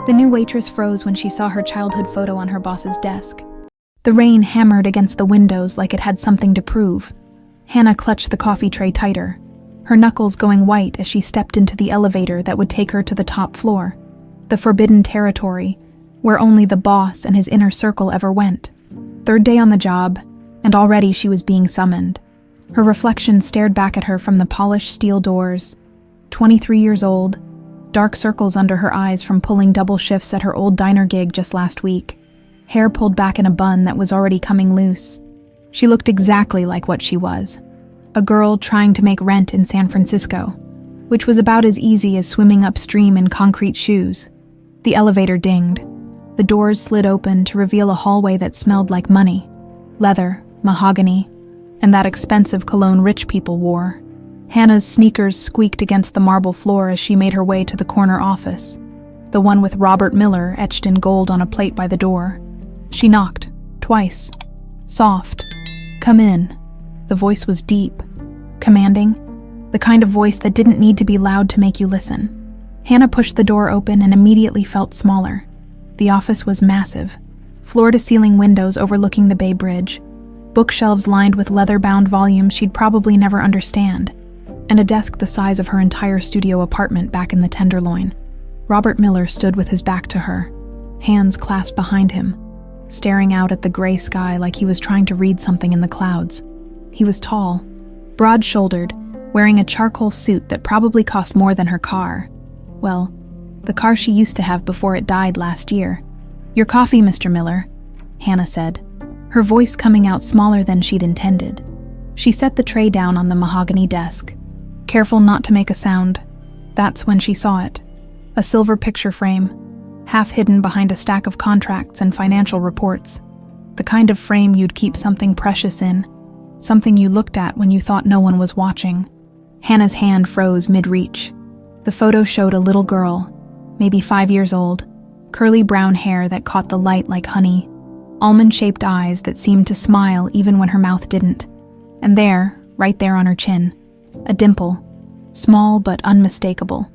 The new waitress froze when she saw her childhood photo on her boss's desk. The rain hammered against the windows like it had something to prove. Hannah clutched the coffee tray tighter, her knuckles going white as she stepped into the elevator that would take her to the top floor, the forbidden territory, where only the boss and his inner circle ever went. Third day on the job, and already she was being summoned. Her reflection stared back at her from the polished steel doors. 23 years old, dark circles under her eyes from pulling double shifts at her old diner gig just last week, hair pulled back in a bun that was already coming loose. She looked exactly like what she was, a girl trying to make rent in San Francisco, which was about as easy as swimming upstream in concrete shoes. The elevator dinged. The doors slid open to reveal a hallway that smelled like money, leather, mahogany, and that expensive cologne rich people wore. Hannah's sneakers squeaked against the marble floor as she made her way to the corner office, the one with Robert Miller etched in gold on a plate by the door. She knocked, twice. Soft. "Come in." The voice was deep, commanding, the kind of voice that didn't need to be loud to make you listen. Hannah pushed the door open and immediately felt smaller. The office was massive, floor-to-ceiling windows overlooking the Bay Bridge, bookshelves lined with leather-bound volumes she'd probably never understand, and a desk the size of her entire studio apartment back in the Tenderloin. Robert Miller stood with his back to her, hands clasped behind him, staring out at the gray sky like he was trying to read something in the clouds. He was tall, broad-shouldered, wearing a charcoal suit that probably cost more than her car. Well, the car she used to have before it died last year. "Your coffee, Mr. Miller," Hannah said, her voice coming out smaller than she'd intended. She set the tray down on the mahogany desk, careful not to make a sound. That's when she saw it. A silver picture frame, half hidden behind a stack of contracts and financial reports. The kind of frame you'd keep something precious in, something you looked at when you thought no one was watching. Hannah's hand froze mid-reach. The photo showed a little girl, maybe 5 years old, curly brown hair that caught the light like honey, almond-shaped eyes that seemed to smile even when her mouth didn't. And there, right there on her chin, a dimple, small but unmistakable.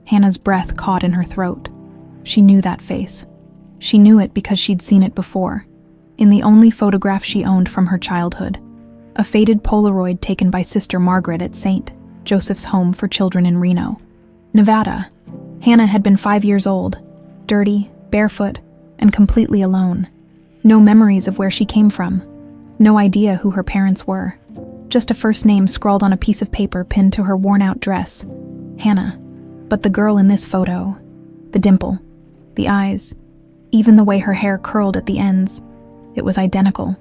Hannah's breath caught in her throat. She knew that face. She knew it because she'd seen it before, in the only photograph she owned from her childhood, a faded Polaroid taken by Sister Margaret at St. Joseph's Home for Children in Reno, Nevada. Hannah had been 5 years old, dirty, barefoot, and completely alone. No memories of where she came from. No idea who her parents were. Just a first name scrawled on a piece of paper pinned to her worn-out dress. Hannah. But the girl in this photo, the dimple, the eyes, even the way her hair curled at the ends, it was identical.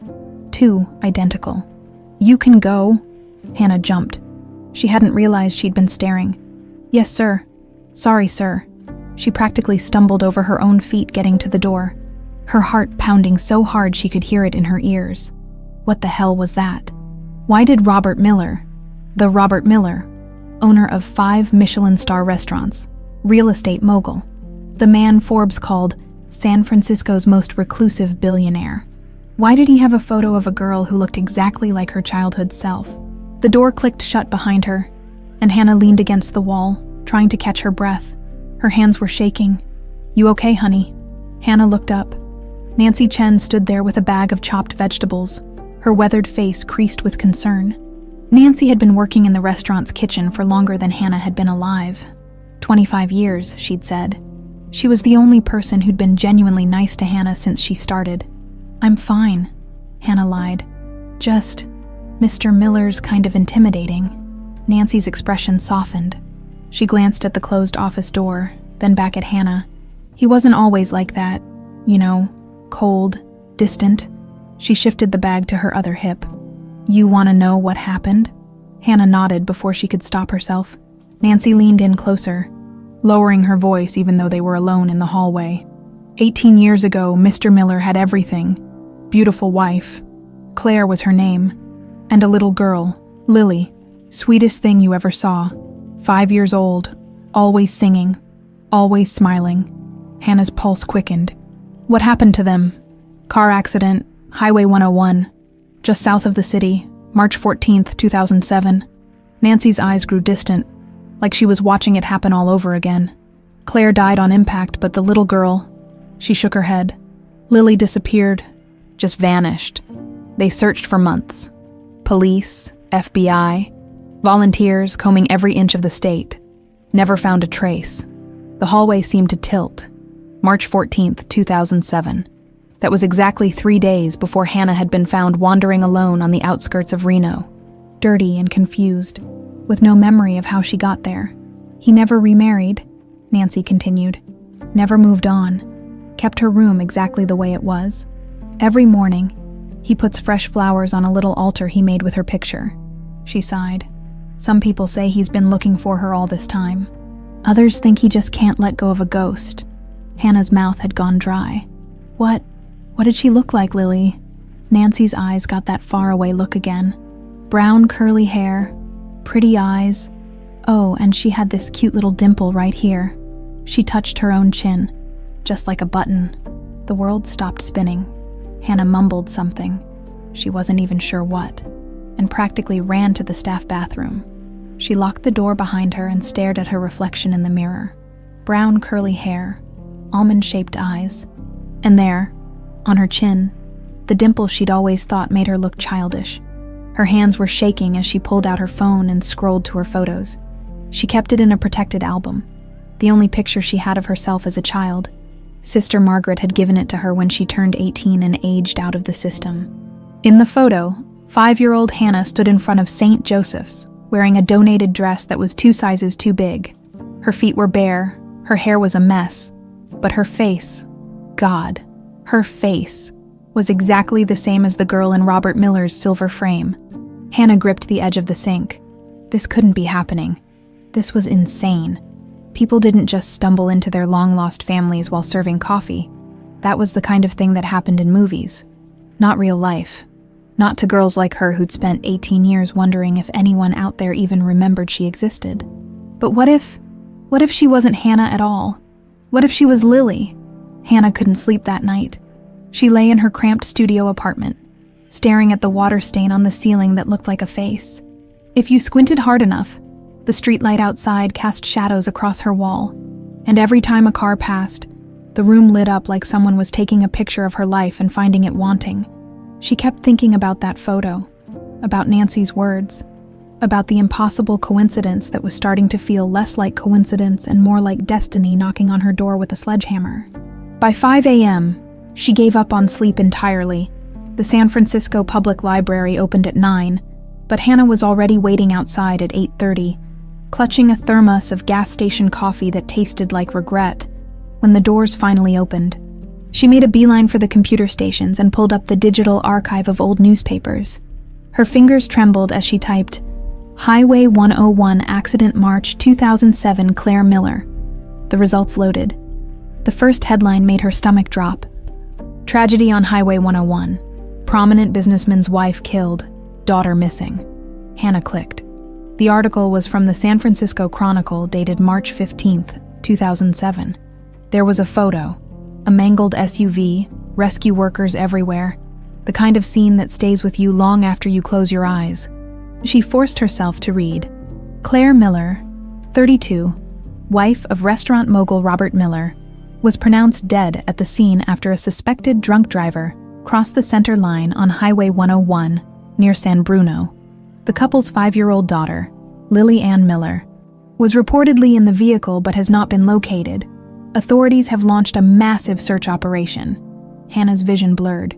Too identical. "You can go." Hannah jumped. She hadn't realized she'd been staring. "Yes, sir. Sorry, sir." She practically stumbled over her own feet getting to the door, her heart pounding so hard she could hear it in her ears. What the hell was that? Why did Robert Miller, the Robert Miller, owner of 5 Michelin star restaurants, real estate mogul, the man Forbes called San Francisco's most reclusive billionaire, why did he have a photo of a girl who looked exactly like her childhood self? The door clicked shut behind her, and Hannah leaned against the wall, trying to catch her breath. Her hands were shaking. "You okay, honey?" Hannah looked up. Nancy Chen stood there with a bag of chopped vegetables, her weathered face creased with concern. Nancy had been working in the restaurant's kitchen for longer than Hannah had been alive. 25 years, she'd said. She was the only person who'd been genuinely nice to Hannah since she started. "I'm fine," Hannah lied. "Just, Mr. Miller's kind of intimidating." Nancy's expression softened. She glanced at the closed office door, then back at Hannah. He wasn't always like that, you know, cold, distant. She shifted the bag to her other hip. "You want to know what happened?" Hannah nodded before she could stop herself. Nancy leaned in closer, lowering her voice even though they were alone in the hallway. 18 years ago, Mr. Miller had everything. Beautiful wife. Claire was her name. And a little girl, Lily. Sweetest thing you ever saw. 5 years old. Always singing. Always smiling. Hannah's pulse quickened. "What happened to them?" "Car accident. Highway 101. Just south of the city. March 14th, 2007. Nancy's eyes grew distant, like she was watching it happen all over again. Claire died on impact, but the little girl, she shook her head. Lily disappeared, just vanished. They searched for months. Police, FBI, volunteers combing every inch of the state. Never found a trace. The hallway seemed to tilt. March 14th, 2007. That was exactly 3 days before Hannah had been found wandering alone on the outskirts of Reno. Dirty and confused, with no memory of how she got there. He never remarried, Nancy continued. Never moved on. Kept her room exactly the way it was. Every morning, he puts fresh flowers on a little altar he made with her picture. She sighed. Some people say he's been looking for her all this time. Others think he just can't let go of a ghost. Hannah's mouth had gone dry. What did she look like, Lily? Nancy's eyes got that faraway look again. Brown curly hair, pretty eyes. Oh, and she had this cute little dimple right here. She touched her own chin, just like a button. The world stopped spinning. Hannah mumbled something. She wasn't even sure what, and practically ran to the staff bathroom. She locked the door behind her and stared at her reflection in the mirror. Brown curly hair, almond-shaped eyes. And there, on her chin, the dimple she'd always thought made her look childish. Her hands were shaking as she pulled out her phone and scrolled to her photos. She kept it in a protected album, the only picture she had of herself as a child. Sister Margaret had given it to her when she turned 18 and aged out of the system. In the photo, 5-year-old Hannah stood in front of St. Joseph's, wearing a donated dress that was 2 sizes too big. Her feet were bare, her hair was a mess, but her face, God, her face, was exactly the same as the girl in Robert Miller's silver frame. Hannah gripped the edge of the sink. This couldn't be happening. This was insane. People didn't just stumble into their long-lost families while serving coffee. That was the kind of thing that happened in movies. Not real life. Not to girls like her who'd spent 18 years wondering if anyone out there even remembered she existed. But what if she wasn't Hannah at all? What if she was Lily? Hannah couldn't sleep that night. She lay in her cramped studio apartment, staring at the water stain on the ceiling that looked like a face. If you squinted hard enough, the streetlight outside cast shadows across her wall, and every time a car passed, the room lit up like someone was taking a picture of her life and finding it wanting. She kept thinking about that photo, about Nancy's words, about the impossible coincidence that was starting to feel less like coincidence and more like destiny knocking on her door with a sledgehammer. By 5 a.m., she gave up on sleep entirely. The San Francisco Public Library opened at 9, but Hannah was already waiting outside at 8:30, clutching a thermos of gas station coffee that tasted like regret. When the doors finally opened, she made a beeline for the computer stations and pulled up the digital archive of old newspapers. Her fingers trembled as she typed, Highway 101 Accident March 2007 Claire Miller. The results loaded. The first headline made her stomach drop. Tragedy on Highway 101. Prominent businessman's wife killed, daughter missing. Hannah clicked. The article was from the San Francisco Chronicle dated March 15th, 2007. There was a photo, a mangled SUV, rescue workers everywhere, the kind of scene that stays with you long after you close your eyes. She forced herself to read. Claire Miller, 32, wife of restaurant mogul Robert Miller, was pronounced dead at the scene after a suspected drunk driver crossed the center line on Highway 101 near San Bruno. The couple's 5-year-old daughter, Lily Ann Miller, was reportedly in the vehicle but has not been located. Authorities have launched a massive search operation. Hannah's vision blurred.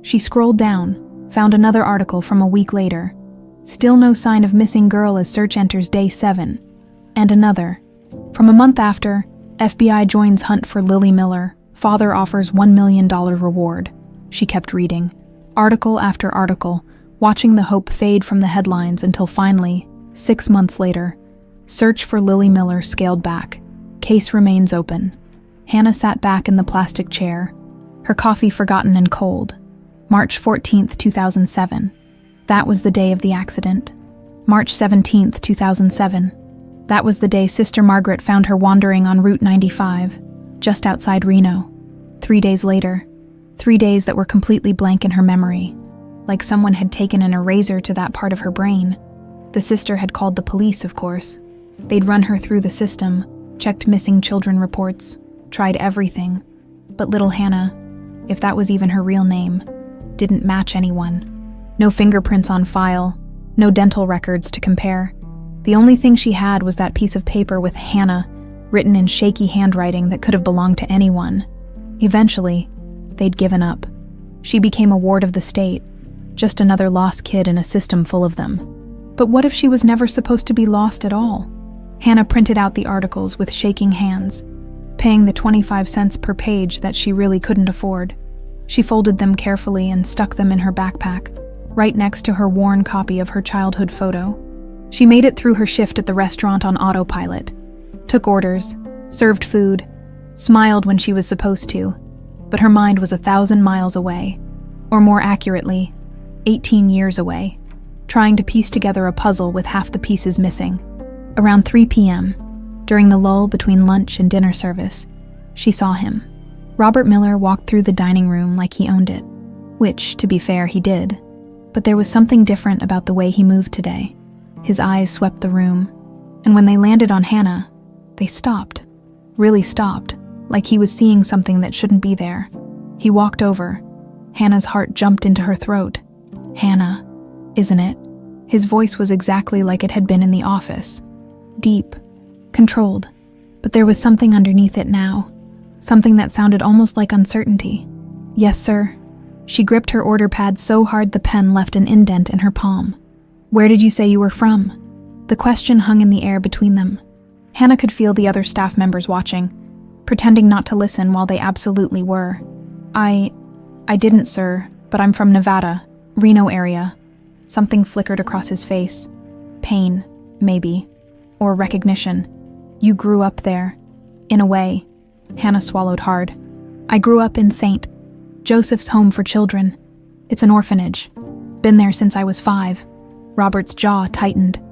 She scrolled down, found another article from a week later. Still no sign of missing girl as search enters day 7. And another. From a month after, FBI joins hunt for Lily Miller. Father offers $1 million reward. She kept reading, article after article, watching the hope fade from the headlines until finally, 6 months later, search for Lily Miller scaled back. Case remains open. Hannah sat back in the plastic chair, her coffee forgotten and cold. March 14th, 2007. That was the day of the accident. March 17th, 2007. That was the day Sister Margaret found her wandering on Route 95, just outside Reno. 3 days later. 3 days that were completely blank in her memory, like someone had taken an eraser to that part of her brain. The sister had called the police, of course. They'd run her through the system, checked missing children reports, tried everything. But little Hannah, if that was even her real name, didn't match anyone. No fingerprints on file, no dental records to compare. The only thing she had was that piece of paper with Hannah written in shaky handwriting that could have belonged to anyone. Eventually, they'd given up. She became a ward of the state, just another lost kid in a system full of them. But what if she was never supposed to be lost at all? Hannah printed out the articles with shaking hands, paying the 25 cents per page that she really couldn't afford. She folded them carefully and stuck them in her backpack, right next to her worn copy of her childhood photo. She made it through her shift at the restaurant on autopilot, took orders, served food, smiled when she was supposed to, but her mind was 1,000 miles away, or more accurately, 18 years away, trying to piece together a puzzle with half the pieces missing. Around 3 p.m., during the lull between lunch and dinner service, she saw him. Robert Miller walked through the dining room like he owned it, which, to be fair, he did. But there was something different about the way he moved today. His eyes swept the room, and when they landed on Hannah, they stopped. Really stopped, like he was seeing something that shouldn't be there. He walked over. Hannah's heart jumped into her throat. Hannah, isn't it? His voice was exactly like it had been in the office. Deep, controlled, but there was something underneath it now. Something that sounded almost like uncertainty. Yes, sir. She gripped her order pad so hard the pen left an indent in her palm. Where did you say you were from? The question hung in the air between them. Hannah could feel the other staff members watching, pretending not to listen while they absolutely were. I didn't, sir, but I'm from Nevada, Reno area. Something flickered across his face. Pain, maybe, or recognition. You grew up there. In a way. Hannah swallowed hard. I grew up in St. Joseph's Home for Children. It's an orphanage. Been there since I was 5. Robert's jaw tightened.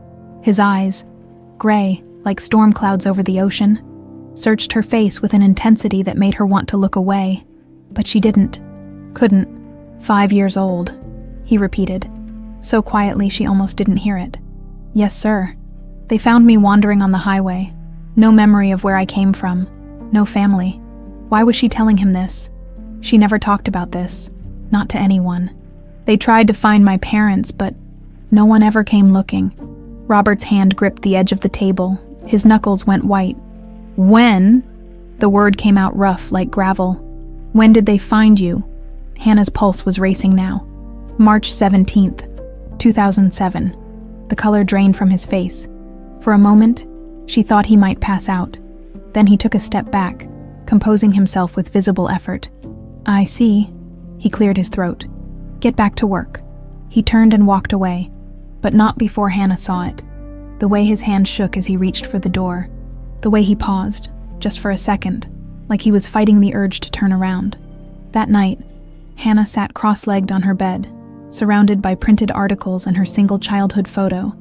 His eyes, gray, like storm clouds over the ocean, searched her face with an intensity that made her want to look away. But she didn't. Couldn't. 5 years old, he repeated, so quietly she almost didn't hear it. Yes, sir. They found me wandering on the highway. No memory of where I came from. No family. Why was she telling him this? She never talked about this. Not to anyone. They tried to find my parents, but no one ever came looking. Robert's hand gripped the edge of the table. His knuckles went white. When? The word came out rough like gravel. When did they find you? Hannah's pulse was racing now. March 17th, 2007. The color drained from his face. For a moment, she thought he might pass out. Then he took a step back, composing himself with visible effort. I see. He cleared his throat. Get back to work. He turned and walked away, but not before Hannah saw it. The way his hand shook as he reached for the door. The way he paused, just for a second, like he was fighting the urge to turn around. That night, Hannah sat cross-legged on her bed, surrounded by printed articles and her single childhood photo.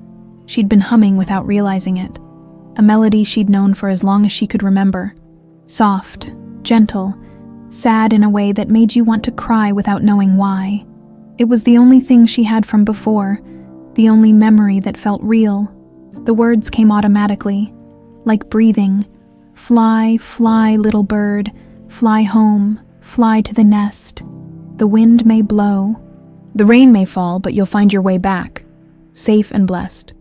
She'd been humming without realizing it. A melody she'd known for as long as she could remember. Soft, gentle, sad in a way that made you want to cry without knowing why. It was the only thing she had from before, the only memory that felt real. The words came automatically, like breathing. Fly, fly, little bird, fly home, fly to the nest. The wind may blow. The rain may fall, but you'll find your way back, safe and blessed.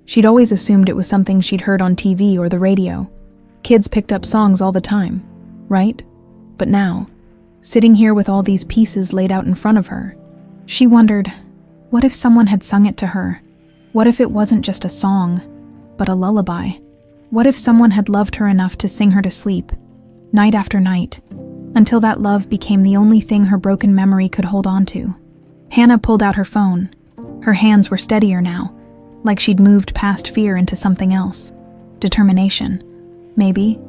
She'd always assumed it was something she'd heard on TV or the radio. Kids picked up songs all the time, right? But now, sitting here with all these pieces laid out in front of her, she wondered, what if someone had sung it to her? What if it wasn't just a song, but a lullaby? What if someone had loved her enough to sing her to sleep, night after night, until that love became the only thing her broken memory could hold on to? Hannah pulled out her phone. Her hands were steadier now, like she'd moved past fear into something else. Determination, maybe,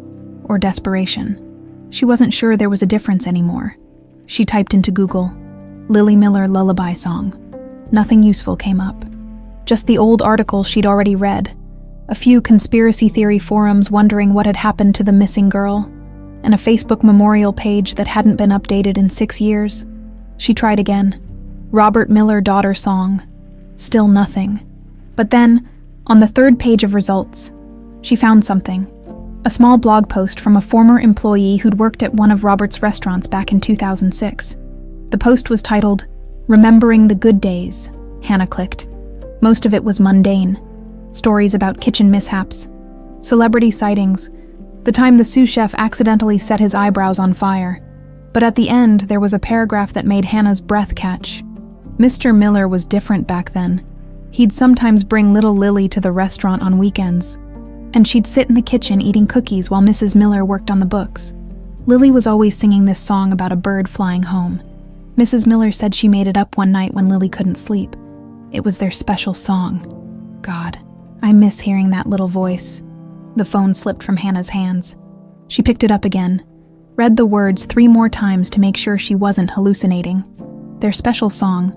or desperation. She wasn't sure there was a difference anymore. She typed into Google, Lily Miller lullaby song. Nothing useful came up. Just the old articles she'd already read. A few conspiracy theory forums wondering what had happened to the missing girl, and a Facebook memorial page that hadn't been updated in 6 years. She tried again. Robert Miller daughter song. Still nothing. But then, on the 3rd page of results, she found something. A small blog post from a former employee who'd worked at one of Robert's restaurants back in 2006. The post was titled, "Remembering the Good Days." Hannah clicked. Most of it was mundane. Stories about kitchen mishaps, celebrity sightings, the time the sous chef accidentally set his eyebrows on fire. But at the end, there was a paragraph that made Hannah's breath catch. Mr. Miller was different back then. He'd sometimes bring little Lily to the restaurant on weekends, and she'd sit in the kitchen eating cookies while Mrs. Miller worked on the books. Lily was always singing this song about a bird flying home. Mrs. Miller said she made it up one night when Lily couldn't sleep. It was their special song. God, I miss hearing that little voice. The phone slipped from Hannah's hands. She picked it up again, read the words 3 more times to make sure she wasn't hallucinating. Their special song,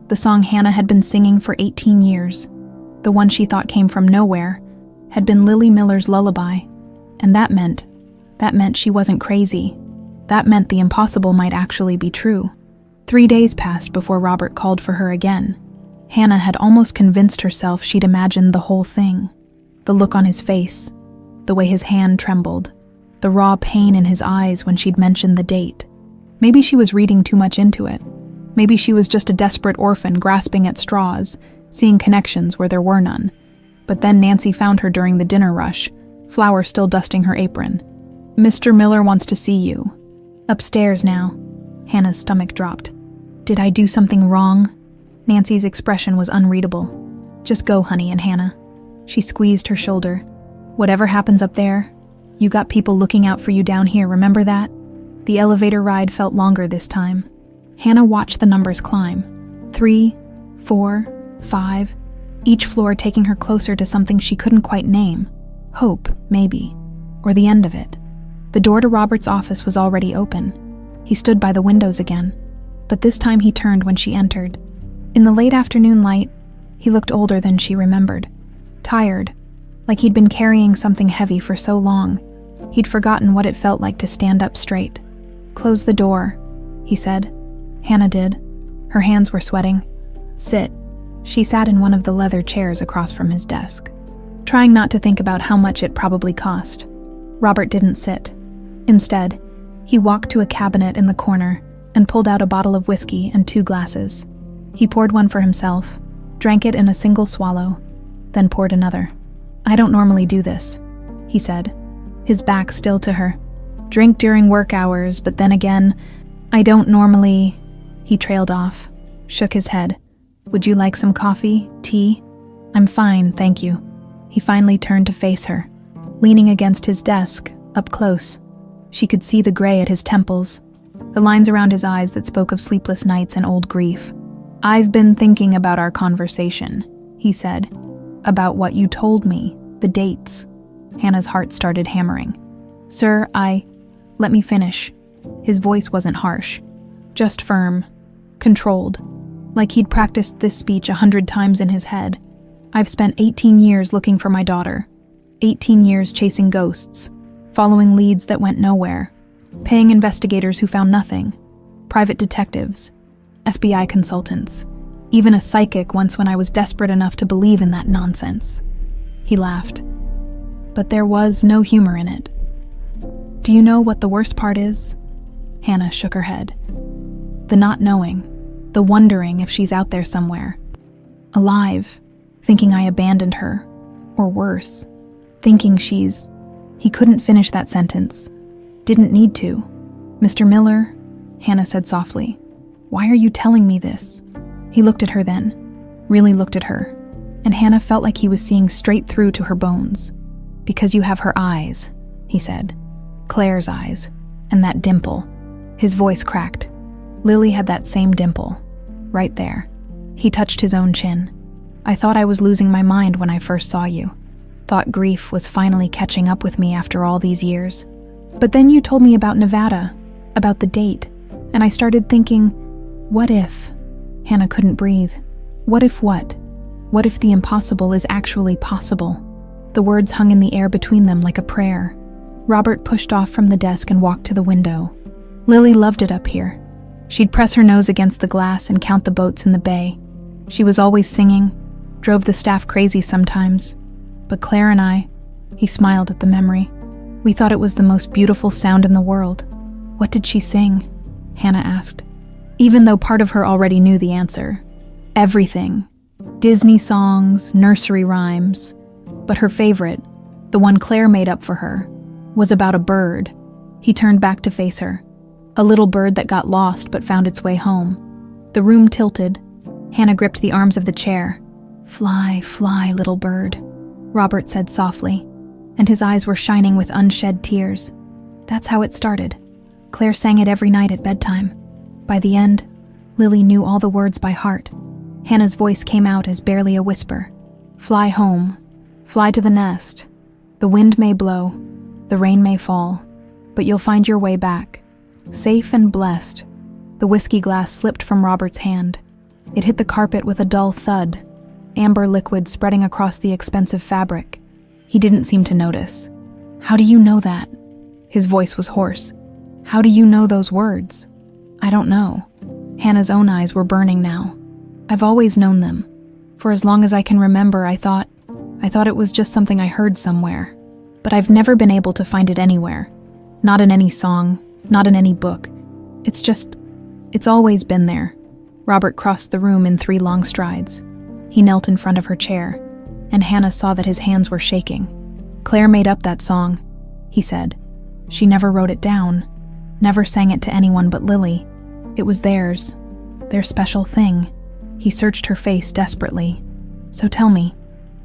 the song Hannah had been singing for 18 years, the one she thought came from nowhere, had been Lily Miller's lullaby. And that meant she wasn't crazy. That meant the impossible might actually be true. 3 days passed before Robert called for her again. Hannah had almost convinced herself she'd imagined the whole thing. The look on his face, the way his hand trembled, the raw pain in his eyes when she'd mentioned the date. Maybe she was reading too much into it. Maybe she was just a desperate orphan grasping at straws, seeing connections where there were none. But then Nancy found her during the dinner rush, flour still dusting her apron. "Mr. Miller wants to see you." "Upstairs now." Hannah's stomach dropped. "Did I do something wrong?" Nancy's expression was unreadable. "Just go, honey," and Hannah. She squeezed her shoulder. "Whatever happens up there, you got people looking out for you down here, remember that?" The elevator ride felt longer this time. Hannah watched the numbers climb. 3, 4, 5, each floor taking her closer to something she couldn't quite name. Hope, maybe. Or the end of it. The door to Robert's office was already open. He stood by the windows again, but this time he turned when she entered. In the late afternoon light, he looked older than she remembered. Tired, like he'd been carrying something heavy for so long. He'd forgotten what it felt like to stand up straight. "Close the door," he said. Hannah did. Her hands were sweating. "Sit." She sat in one of the leather chairs across from his desk, trying not to think about how much it probably cost. Robert didn't sit. Instead, he walked to a cabinet in the corner and pulled out a bottle of whiskey and 2 glasses. He poured one for himself, drank it in a single swallow, then poured another. "I don't normally do this," he said, his back still to her. "Drink during work hours, but then again, I don't normally..." He trailed off, shook his head. "Would you like some coffee, tea?" "I'm fine, thank you." He finally turned to face her, leaning against his desk, up close. She could see the gray at his temples, the lines around his eyes that spoke of sleepless nights and old grief. "I've been thinking about our conversation," he said. "About what you told me, the dates." Hannah's heart started hammering. "Sir, let me finish." His voice wasn't harsh, just firm, controlled, like he'd practiced this speech 100 times in his head. "I've spent 18 years looking for my daughter, 18 years chasing ghosts, following leads that went nowhere, paying investigators who found nothing, private detectives, FBI consultants, even a psychic once when I was desperate enough to believe in that nonsense." He laughed. But there was no humor in it. "Do you know what the worst part is?" Hannah shook her head. "The not knowing, the wondering if she's out there somewhere, alive, thinking I abandoned her, or worse, thinking she's..." He couldn't finish that sentence. Didn't need to. "Mr. Miller," Hannah said softly, "why are you telling me this?" He looked at her then, really looked at her, and Hannah felt like he was seeing straight through to her bones. "Because you have her eyes," he said. "Claire's eyes, and that dimple." His voice cracked. Lily had that same dimple, right there. He touched his own chin. "I thought I was losing my mind when I first saw you. Thought grief was finally catching up with me after all these years. But then you told me about Nevada, about the date, and I started thinking, what if?" Hannah couldn't breathe. What if what? What if the impossible is actually possible? The words hung in the air between them like a prayer. Robert pushed off from the desk and walked to the window. Lily loved it up here. She'd press her nose against the glass and count the boats in the bay. She was always singing, drove the staff crazy sometimes. But Claire and I, he smiled at the memory. We thought it was the most beautiful sound in the world. What did she sing? Hannah asked, even though part of her already knew the answer. Everything. Disney songs, nursery rhymes. But her favorite, the one Claire made up for her, was about a bird. He turned back to face her. A little bird that got lost but found its way home. The room tilted. Hannah gripped the arms of the chair. "Fly, fly, little bird," Robert said softly, and his eyes were shining with unshed tears. That's how it started. Claire sang it every night at bedtime. By the end, Lily knew all the words by heart. Hannah's voice came out as barely a whisper. "Fly home. Fly to the nest. The wind may blow. The rain may fall. But you'll find your way back. Safe and blessed." The whiskey glass slipped from Robert's hand. It hit the carpet with a dull thud, amber liquid spreading across the expensive fabric. He didn't seem to notice. "How do you know that?" His voice was hoarse. "How do you know those words?" "I don't know." Hannah's own eyes were burning now. "I've always known them. For as long as I can remember, I thought it was just something I heard somewhere. But I've never been able to find it anywhere. Not in any song, not in any book. It's always been there." Robert crossed the room in 3 long strides. He knelt in front of her chair, and Hannah saw that his hands were shaking. "Claire made up that song," he said. "She never wrote it down, never sang it to anyone but Lily. It was theirs, their special thing." He searched her face desperately. "So tell me,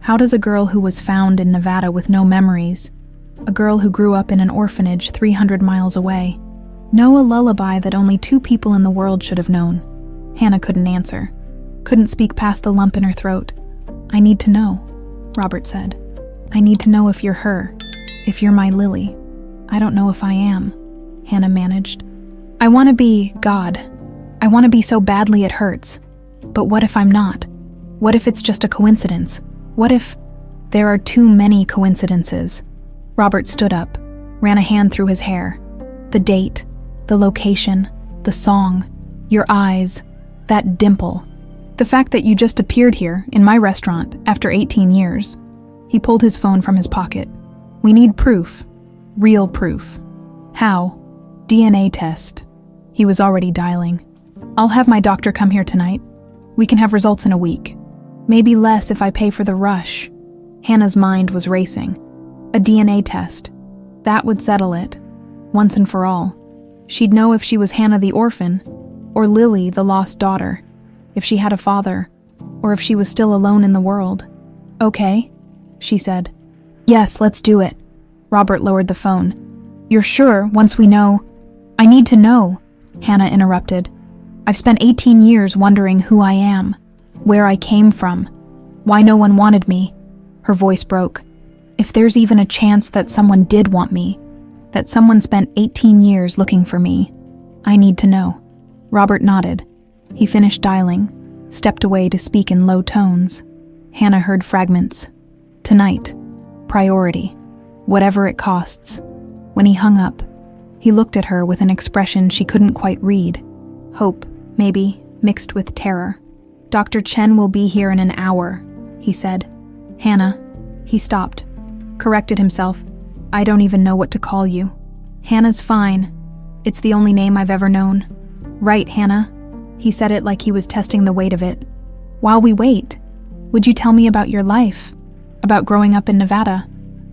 how does a girl who was found in Nevada with no memories, a girl who grew up in an orphanage 300 miles away, know a lullaby that only 2 people in the world should have known?" Hannah couldn't answer, couldn't speak past the lump in her throat. "I need to know," Robert said. "I need to know if you're her, if you're my Lily." "I don't know if I am," Hannah managed. "I want to be God. I want to be so badly it hurts. But what if I'm not? What if it's just a coincidence? What if there are too many coincidences?" Robert stood up, ran a hand through his hair. "The date, the location, the song, your eyes, that dimple. The fact that you just appeared here, in my restaurant, after 18 years. He pulled his phone from his pocket. "We need proof. Real proof." "How?" "DNA test." He was already dialing. "I'll have my doctor come here tonight. We can have results in a week. Maybe less if I pay for the rush." Hannah's mind was racing. A DNA test. That would settle it, once and for all. She'd know if she was Hannah the orphan, or Lily the lost daughter, if she had a father, or if she was still alone in the world. "Okay," she said. "Yes, let's do it." Robert lowered the phone. "You're sure, once we know—" "I need to know," Hannah interrupted. "I've spent 18 years wondering who I am, where I came from, why no one wanted me." Her voice broke. "If there's even a chance that someone did want me, that someone spent 18 years looking for me, I need to know." Robert nodded. He finished dialing, stepped away to speak in low tones. Hannah heard fragments. "Tonight. Priority. Whatever it costs." When he hung up, he looked at her with an expression she couldn't quite read. Hope, maybe, mixed with terror. "Dr. Chen will be here in an hour," he said. "Hannah." He stopped, corrected himself. "I don't even know what to call you." "Hannah's fine. It's the only name I've ever known." "Right, Hannah." He said it like he was testing the weight of it. "While we wait, would you tell me about your life? About growing up in Nevada?"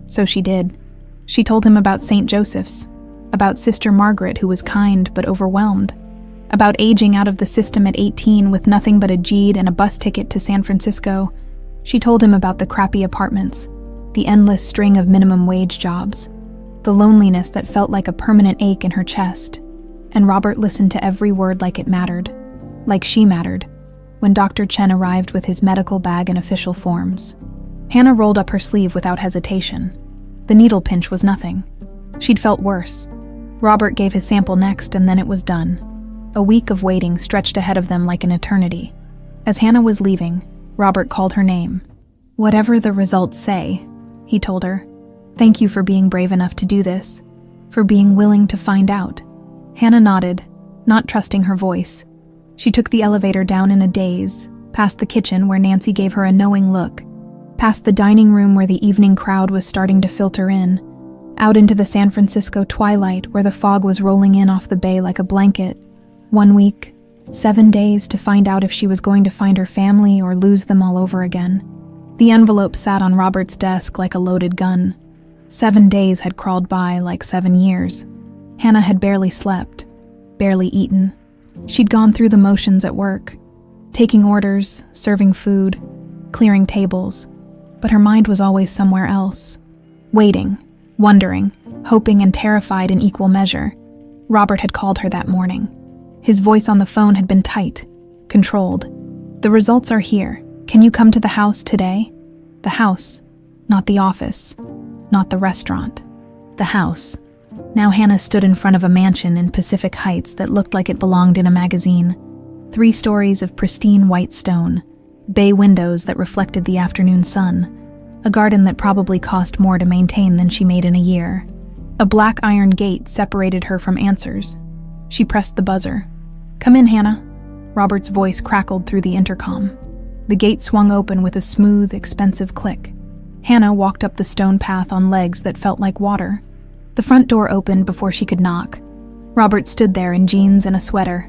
So she did. She told him about St. Joseph's, about Sister Margaret who was kind but overwhelmed, about aging out of the system at 18 with nothing but a GED and a bus ticket to San Francisco. She told him about the crappy apartments, the endless string of minimum wage jobs, the loneliness that felt like a permanent ache in her chest. And Robert listened to every word like it mattered, like she mattered, when Dr. Chen arrived with his medical bag and official forms. Hannah rolled up her sleeve without hesitation. The needle pinch was nothing. She'd felt worse. Robert gave his sample next, and then it was done. A week of waiting stretched ahead of them like an eternity. As Hannah was leaving, Robert called her name. "Whatever the results say," he told her, "thank you for being brave enough to do this, for being willing to find out." Hannah nodded, not trusting her voice. She took the elevator down in a daze, past the kitchen where Nancy gave her a knowing look, past the dining room where the evening crowd was starting to filter in, out into the San Francisco twilight where the fog was rolling in off the bay like a blanket. 1 week, 7 days to find out if she was going to find her family or lose them all over again. The envelope sat on Robert's desk like a loaded gun. 7 days had crawled by like 7 years. Hannah had barely slept, barely eaten. She'd gone through the motions at work, taking orders, serving food, clearing tables, but her mind was always somewhere else. Waiting, wondering, hoping and terrified in equal measure. Robert had called her that morning. His voice on the phone had been tight, controlled. "The results are here. Can you come to the house today?" The house, not the office, not the restaurant. The house. Now Hannah stood in front of a mansion in Pacific Heights that looked like it belonged in a magazine. 3 stories of pristine white stone, bay windows that reflected the afternoon sun, a garden that probably cost more to maintain than she made in a year. A black iron gate separated her from answers. She pressed the buzzer. "Come in, Hannah." Robert's voice crackled through the intercom. The gate swung open with a smooth, expensive click. Hannah walked up the stone path on legs that felt like water. The front door opened before she could knock. Robert stood there in jeans and a sweater,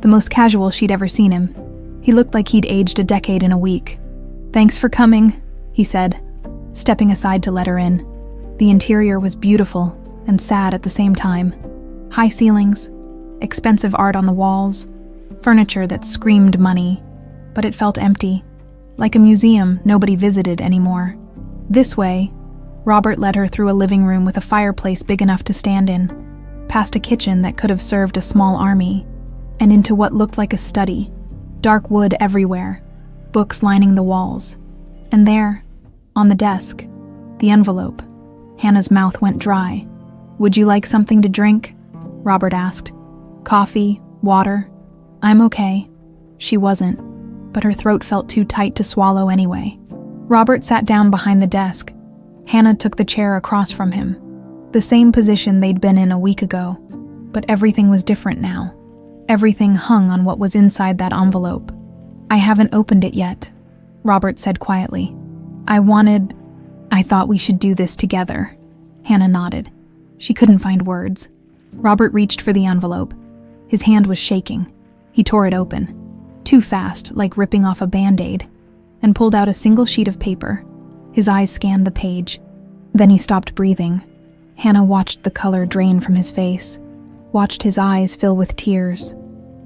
the most casual she'd ever seen him. He looked like he'd aged a decade in a week. "Thanks for coming," he said, stepping aside to let her in. The interior was beautiful and sad at the same time. High ceilings, expensive art on the walls, furniture that screamed money, but it felt empty, like a museum nobody visited anymore. This way, Robert led her through a living room with a fireplace big enough to stand in, past a kitchen that could have served a small army, and into what looked like a study. Dark wood everywhere, books lining the walls. And there, on the desk, the envelope. Hannah's mouth went dry. "Would you like something to drink?" Robert asked. "Coffee? Water?" "I'm okay." She wasn't, but her throat felt too tight to swallow anyway. Robert sat down behind the desk. Hannah took the chair across from him, the same position they'd been in a week ago, but everything was different now. Everything hung on what was inside that envelope. "I haven't opened it yet," Robert said quietly. I thought we should do this together." Hannah nodded. She couldn't find words. Robert reached for the envelope. His hand was shaking. He tore it open, too fast, like ripping off a Band-Aid, and pulled out a single sheet of paper. His eyes scanned the page. Then he stopped breathing. Hannah watched the color drain from his face, watched his eyes fill with tears,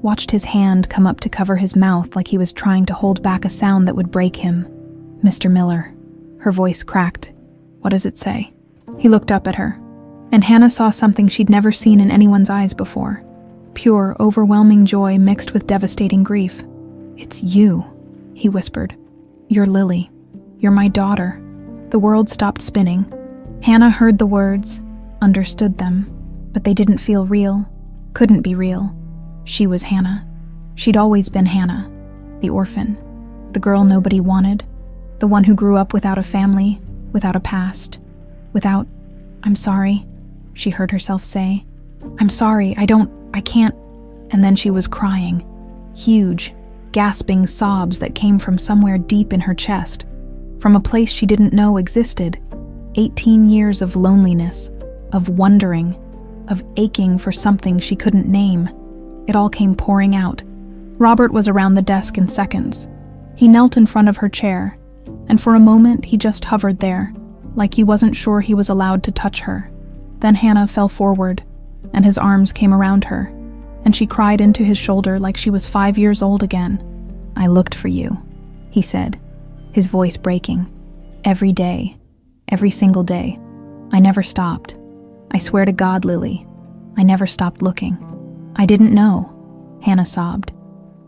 watched his hand come up to cover his mouth like he was trying to hold back a sound that would break him. "Mr. Miller." Her voice cracked. "What does it say?" He looked up at her, and Hannah saw something she'd never seen in anyone's eyes before. Pure, overwhelming joy mixed with devastating grief. "It's you," he whispered. "You're Lily. You're my daughter." The world stopped spinning. Hannah heard the words, understood them, but they didn't feel real, couldn't be real. She was Hannah. She'd always been Hannah, the orphan, the girl nobody wanted, the one who grew up without a family, without a past, without, "I'm sorry," she heard herself say. "I'm sorry, I can't." And then she was crying. Huge, gasping sobs that came from somewhere deep in her chest, from a place she didn't know existed. 18 years of loneliness, of wondering, of aching for something she couldn't name. It all came pouring out. Robert was around the desk in seconds. He knelt in front of her chair, and for a moment he just hovered there, like he wasn't sure he was allowed to touch her. Then Hannah fell forward, and his arms came around her, and she cried into his shoulder like she was 5 years old again. "I looked for you," he said, his voice breaking. "Every day, every single day. I never stopped. I swear to God, Lily, I never stopped looking. I didn't know," Hannah sobbed.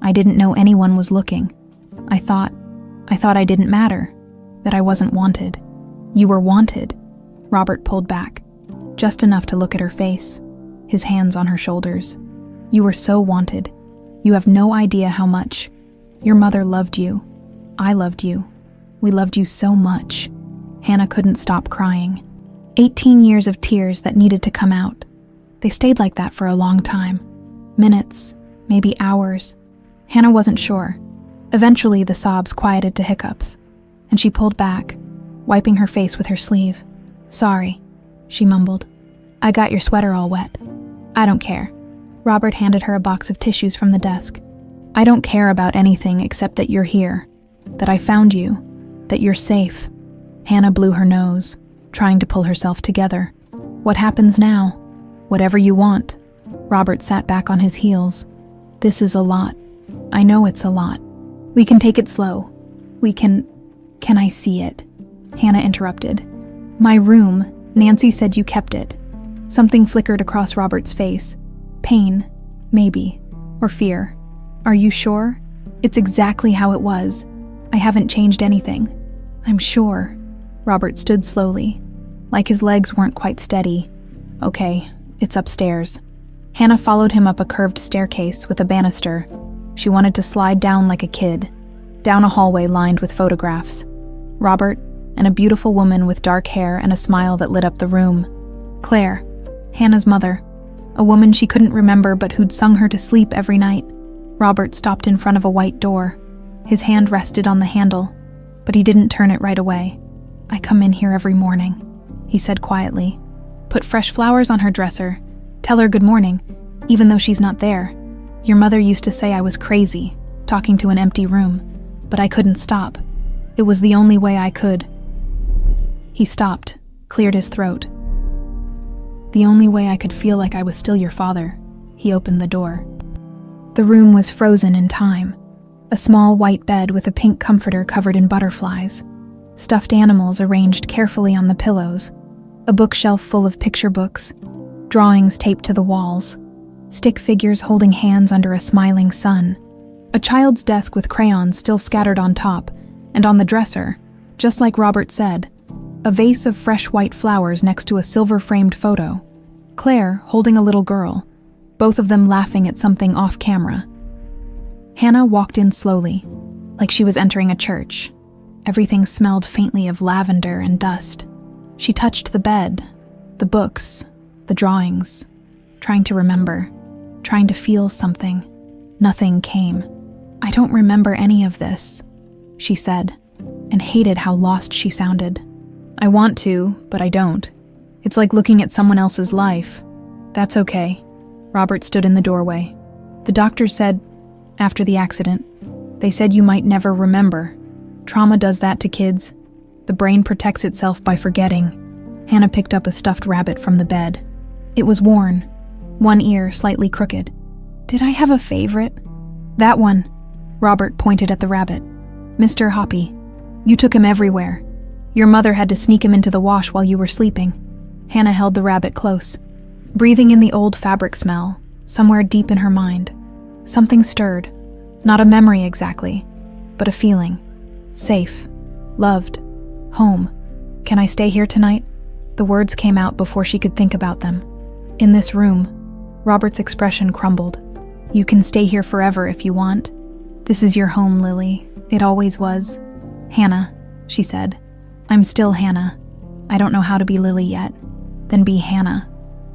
"I didn't know anyone was looking. I thought I didn't matter, that I wasn't wanted." "You were wanted," Robert pulled back, just enough to look at her face, his hands on her shoulders. "You were so wanted. You have no idea how much. Your mother loved you. I loved you. We loved you so much." Hannah couldn't stop crying. 18 years of tears that needed to come out. They stayed like that for a long time. Minutes, maybe hours. Hannah wasn't sure. Eventually, the sobs quieted to hiccups, and she pulled back, wiping her face with her sleeve. "Sorry. she mumbled. "I got your sweater all wet." "I don't care." Robert handed her a box of tissues from the desk. "I don't care about anything except that you're here, that I found you, that you're safe." Hannah blew her nose, trying to pull herself together. "What happens now?" "Whatever you want." Robert sat back on his heels. "This is a lot. I know it's a lot. We can take it slow. We can I see it?" Hannah interrupted. "My room. Nancy said you kept it." Something flickered across Robert's face. Pain, maybe, or fear. "Are you sure?" "It's exactly how it was. I haven't changed anything." "I'm sure." Robert stood slowly, like his legs weren't quite steady. "Okay, it's upstairs." Hannah followed him up a curved staircase with a banister. She wanted to slide down like a kid, down a hallway lined with photographs. Robert, and a beautiful woman with dark hair and a smile that lit up the room. Claire, Hannah's mother, a woman she couldn't remember but who'd sung her to sleep every night. Robert stopped in front of a white door. His hand rested on the handle, but he didn't turn it right away. "I come in here every morning," he said quietly. "Put fresh flowers on her dresser. Tell her good morning, even though she's not there. Your mother used to say I was crazy, talking to an empty room, but I couldn't stop. It was the only way I could." He stopped, cleared his throat. "The only way I could feel like I was still your father." He opened the door. The room was frozen in time. A small white bed with a pink comforter covered in butterflies. Stuffed animals arranged carefully on the pillows. A bookshelf full of picture books. Drawings taped to the walls. Stick figures holding hands under a smiling sun. A child's desk with crayons still scattered on top, and on the dresser, just like Robert said, a vase of fresh white flowers next to a silver-framed photo. Claire holding a little girl, both of them laughing at something off camera. Hannah walked in slowly, like she was entering a church. Everything smelled faintly of lavender and dust. She touched the bed, the books, the drawings, trying to remember, trying to feel something. Nothing came. "I don't remember any of this," she said, and hated how lost she sounded. "I want to, but I don't. It's like looking at someone else's life." "That's okay." Robert stood in the doorway. "The doctor said, after the accident, they said you might never remember. Trauma does that to kids. The brain protects itself by forgetting." Hannah picked up a stuffed rabbit from the bed. It was worn, one ear slightly crooked. "Did I have a favorite?" "That one." Robert pointed at the rabbit. "Mr. Hoppy. You took him everywhere. Your mother had to sneak him into the wash while you were sleeping." Hannah held the rabbit close, breathing in the old fabric smell, somewhere deep in her mind. Something stirred. Not a memory exactly, but a feeling. Safe. Loved. Home. "Can I stay here tonight?" The words came out before she could think about them. "In this room." Robert's expression crumbled. "You can stay here forever if you want. This is your home, Lily. It always was." "Hannah," she said. "I'm still Hannah. I don't know how to be Lily yet." "Then be Hannah."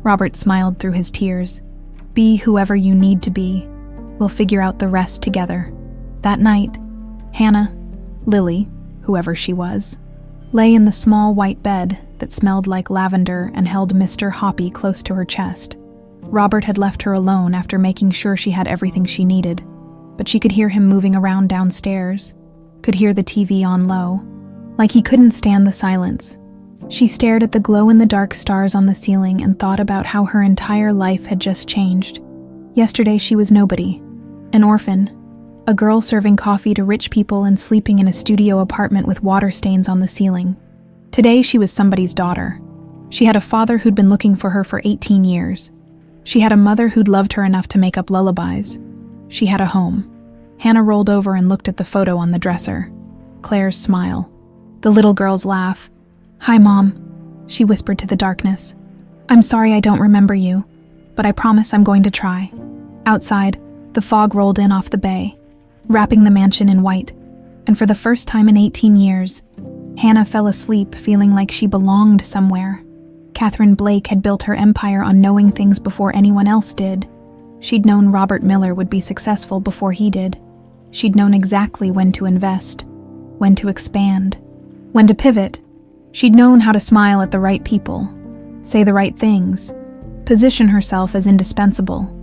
Robert smiled through his tears. "Be whoever you need to be. We'll figure out the rest together." That night, Hannah, Lily, whoever she was, lay in the small white bed that smelled like lavender and held Mr. Hoppy close to her chest. Robert had left her alone after making sure she had everything she needed, but she could hear him moving around downstairs, could hear the TV on low, like he couldn't stand the silence. She stared at the glow-in-the-dark stars on the ceiling and thought about how her entire life had just changed. Yesterday she was nobody, an orphan, a girl serving coffee to rich people and sleeping in a studio apartment with water stains on the ceiling. Today she was somebody's daughter. She had a father who'd been looking for her for 18 years. She had a mother who'd loved her enough to make up lullabies. She had a home. Hannah rolled over and looked at the photo on the dresser. Claire's smile. The little girl's laugh. "Hi, Mom," she whispered to the darkness. "I'm sorry I don't remember you, but I promise I'm going to try." Outside, the fog rolled in off the bay, wrapping the mansion in white, and for the first time in 18 years, Hannah fell asleep feeling like she belonged somewhere. Catherine Blake had built her empire on knowing things before anyone else did. She'd known Robert Miller would be successful before he did. She'd known exactly when to invest, when to expand, when to pivot. She'd known how to smile at the right people, say the right things, position herself as indispensable.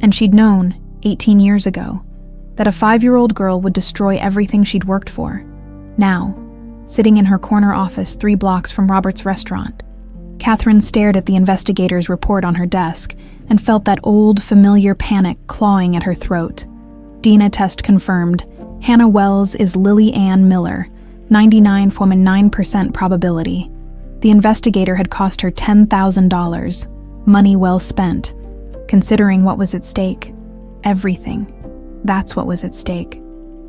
And she'd known, 18 years ago, that a 5-year-old girl would destroy everything she'd worked for. Now, sitting in her corner office 3 blocks from Robert's restaurant, Catherine stared at the investigator's report on her desk and felt that old, familiar panic clawing at her throat. DNA test confirmed. Hannah Wells is Lily Ann Miller, 99.9% probability. The investigator had cost her $10,000, money well spent, considering what was at stake. Everything. That's what was at stake.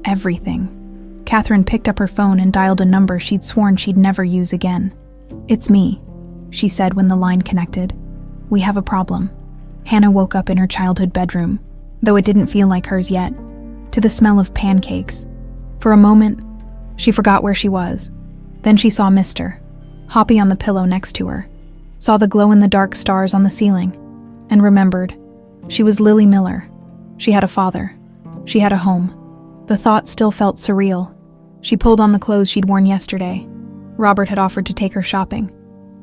Everything. Catherine picked up her phone and dialed a number she'd sworn she'd never use again. "It's me," she said when the line connected. "We have a problem." Hannah woke up in her childhood bedroom, though it didn't feel like hers yet, to the smell of pancakes. For a moment, she forgot where she was. Then she saw Mr. Hoppy on the pillow next to her, saw the glow-in-the-dark stars on the ceiling, and remembered. She was Lily Miller. She had a father. She had a home. The thought still felt surreal. She pulled on the clothes she'd worn yesterday. Robert had offered to take her shopping,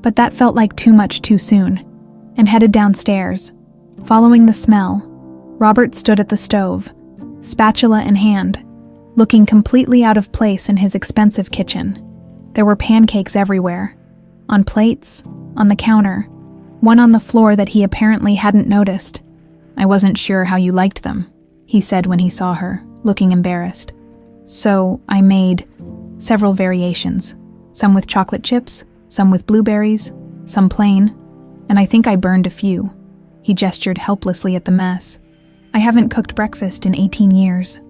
but that felt like too much too soon, and headed downstairs. Following the smell, Robert stood at the stove, spatula in hand, looking completely out of place in his expensive kitchen. There were pancakes everywhere, on plates, on the counter, one on the floor that he apparently hadn't noticed. "I wasn't sure how you liked them," he said when he saw her, looking embarrassed. "So I made several variations, some with chocolate chips, some with blueberries, some plain, and I think I burned a few." He gestured helplessly at the mess. "I haven't cooked breakfast in 18 years.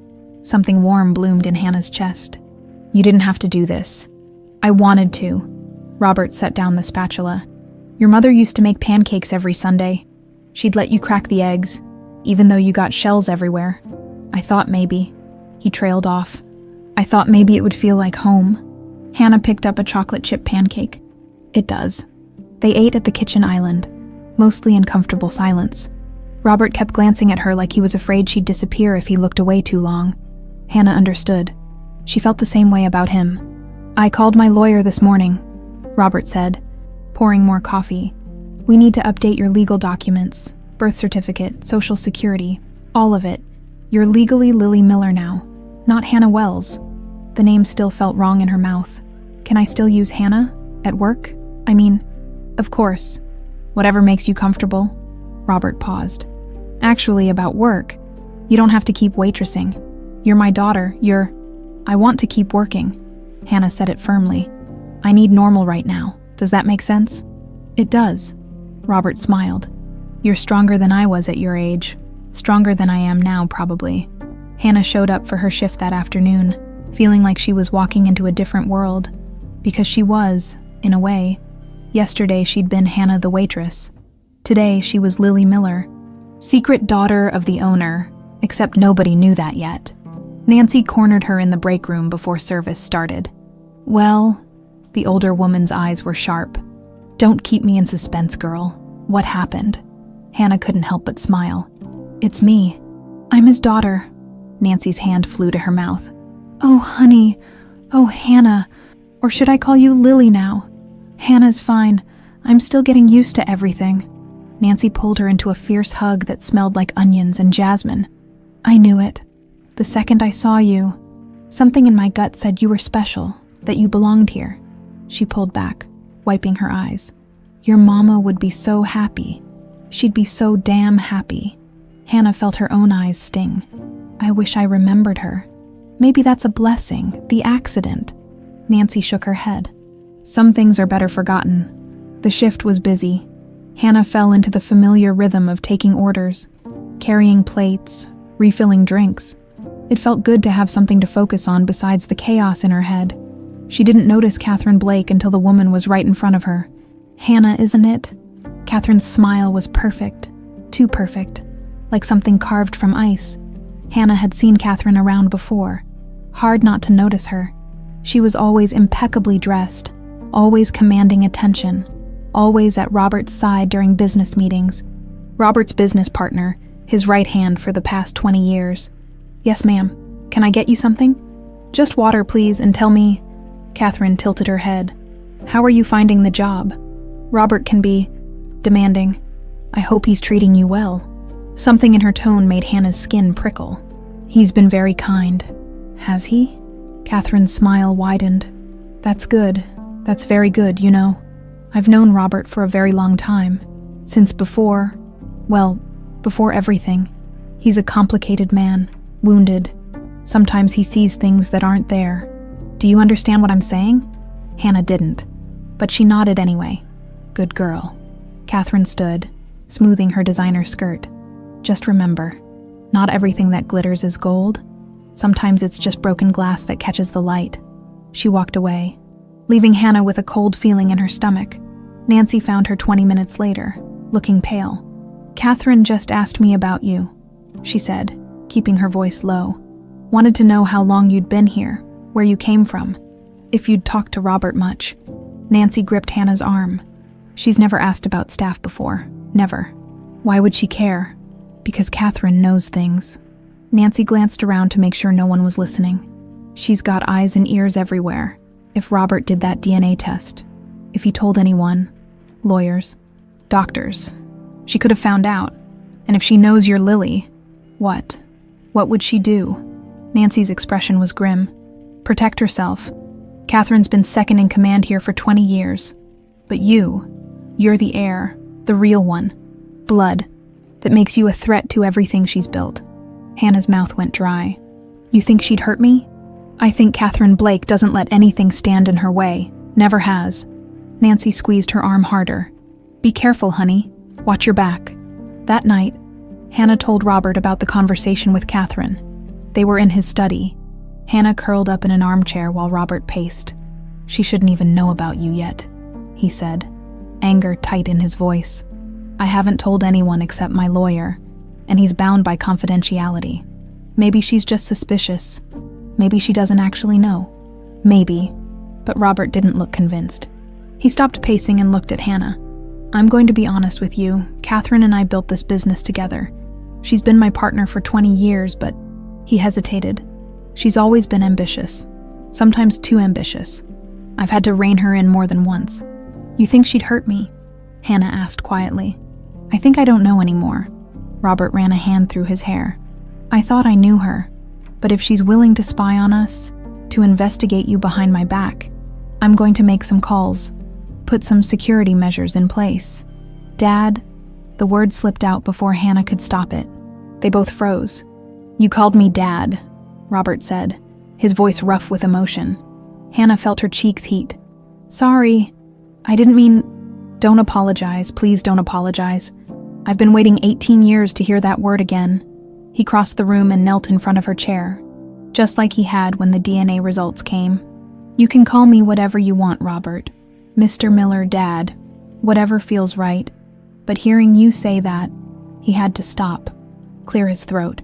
Something warm bloomed in Hannah's chest. "You didn't have to do this." "I wanted to." Robert set down the spatula. "Your mother used to make pancakes every Sunday. She'd let you crack the eggs, even though you got shells everywhere. I thought maybe." He trailed off. "I thought maybe it would feel like home." Hannah picked up a chocolate chip pancake. "It does." They ate at the kitchen island, mostly in comfortable silence. Robert kept glancing at her like he was afraid she'd disappear if he looked away too long. Hannah understood. She felt the same way about him. "I called my lawyer this morning," Robert said, pouring more coffee. "We need to update your legal documents, birth certificate, social security, all of it. You're legally Lily Miller now, not Hannah Wells." The name still felt wrong in her mouth. "Can I still use Hannah? At work? I mean, of course. Whatever makes you comfortable." Robert paused. "Actually, about work, you don't have to keep waitressing. You're my daughter, I want to keep working." Hannah said it firmly. "I need normal right now. Does that make sense?" "It does." Robert smiled. "You're stronger than I was at your age. Stronger than I am now, probably." Hannah showed up for her shift that afternoon, feeling like she was walking into a different world. Because she was, in a way. Yesterday she'd been Hannah the waitress. Today she was Lily Miller, secret daughter of the owner, except nobody knew that yet. Nancy cornered her in the break room before service started. "Well," the older woman's eyes were sharp. "Don't keep me in suspense, girl. What happened?" Hannah couldn't help but smile. "It's me. I'm his daughter." Nancy's hand flew to her mouth. "Oh, honey. Oh, Hannah. Or should I call you Lily now?" "Hannah's fine. I'm still getting used to everything." Nancy pulled her into a fierce hug that smelled like onions and jasmine. "I knew it. The second I saw you, something in my gut said you were special, that you belonged here." She pulled back, wiping her eyes. "Your mama would be so happy. She'd be so damn happy." Hannah felt her own eyes sting. "I wish I remembered her. Maybe that's a blessing, the accident." Nancy shook her head. "Some things are better forgotten." The shift was busy. Hannah fell into the familiar rhythm of taking orders, carrying plates, refilling drinks. It felt good to have something to focus on besides the chaos in her head. She didn't notice Catherine Blake until the woman was right in front of her. "Hannah, isn't it?" Catherine's smile was perfect, too perfect, like something carved from ice. Hannah had seen Catherine around before. Hard not to notice her. She was always impeccably dressed, always commanding attention, always at Robert's side during business meetings. Robert's business partner, his right hand for the past 20 years. "Yes, ma'am. Can I get you something?" "Just water, please, and tell me..." Catherine tilted her head. "How are you finding the job?" "Robert can be demanding, "I hope he's treating you well." Something in her tone made Hannah's skin prickle. "He's been very kind." "Has he?" Catherine's smile widened. "That's good. That's very good, you know. I've known Robert for a very long time. Since before everything. He's a complicated man, wounded. Sometimes he sees things that aren't there. Do you understand what I'm saying?" Hannah didn't, but she nodded anyway. "Good girl." Catherine stood, smoothing her designer skirt. "Just remember, not everything that glitters is gold. Sometimes it's just broken glass that catches the light." She walked away, leaving Hannah with a cold feeling in her stomach. Nancy found her 20 minutes later, looking pale. "Catherine just asked me about you," she said, keeping her voice low. "Wanted to know how long you'd been here, where you came from, if you'd talked to Robert much." Nancy gripped Hannah's arm. She's never asked about staff before. Never. Why would she care? Because Catherine knows things. Nancy glanced around to make sure no one was listening. She's got eyes and ears everywhere. If Robert did that DNA test, if he told anyone, lawyers, doctors, she could have found out. And if she knows you're Lily, what? What would she do? Nancy's expression was grim. Protect herself. Catherine's been second in command here for 20 years. But you're the heir, the real one. Blood, that makes you a threat to everything she's built. Hannah's mouth went dry. "You think she'd hurt me?" "I think Catherine Blake doesn't let anything stand in her way. Never has." Nancy squeezed her arm harder. "Be careful, honey. Watch your back." That night, Hannah told Robert about the conversation with Catherine. They were in his study. Hannah curled up in an armchair while Robert paced. "She shouldn't even know about you yet," he said, anger tight in his voice. "I haven't told anyone except my lawyer, and he's bound by confidentiality. Maybe she's just suspicious. Maybe she doesn't actually know. Maybe." But Robert didn't look convinced. He stopped pacing and looked at Hannah. "I'm going to be honest with you. Catherine and I built this business together. She's been my partner for 20 years, but..." He hesitated. "She's always been ambitious. Sometimes too ambitious. I've had to rein her in more than once." "You think she'd hurt me?" Hannah asked quietly. "I think I don't know anymore." Robert ran a hand through his hair. "I thought I knew her. But if she's willing to spy on us, to investigate you behind my back, I'm going to make some calls, put some security measures in place." "Dad," the word slipped out before Hannah could stop it. They both froze. "You called me Dad," Robert said, his voice rough with emotion. Hannah felt her cheeks heat. "Sorry, I didn't mean..." "Don't apologize, please don't apologize. I've been waiting 18 years to hear that word again." He crossed the room and knelt in front of her chair, just like he had when the DNA results came. "You can call me whatever you want, Robert. Mr. Miller, Dad, whatever feels right. But hearing you say that," he had to stop, clear his throat.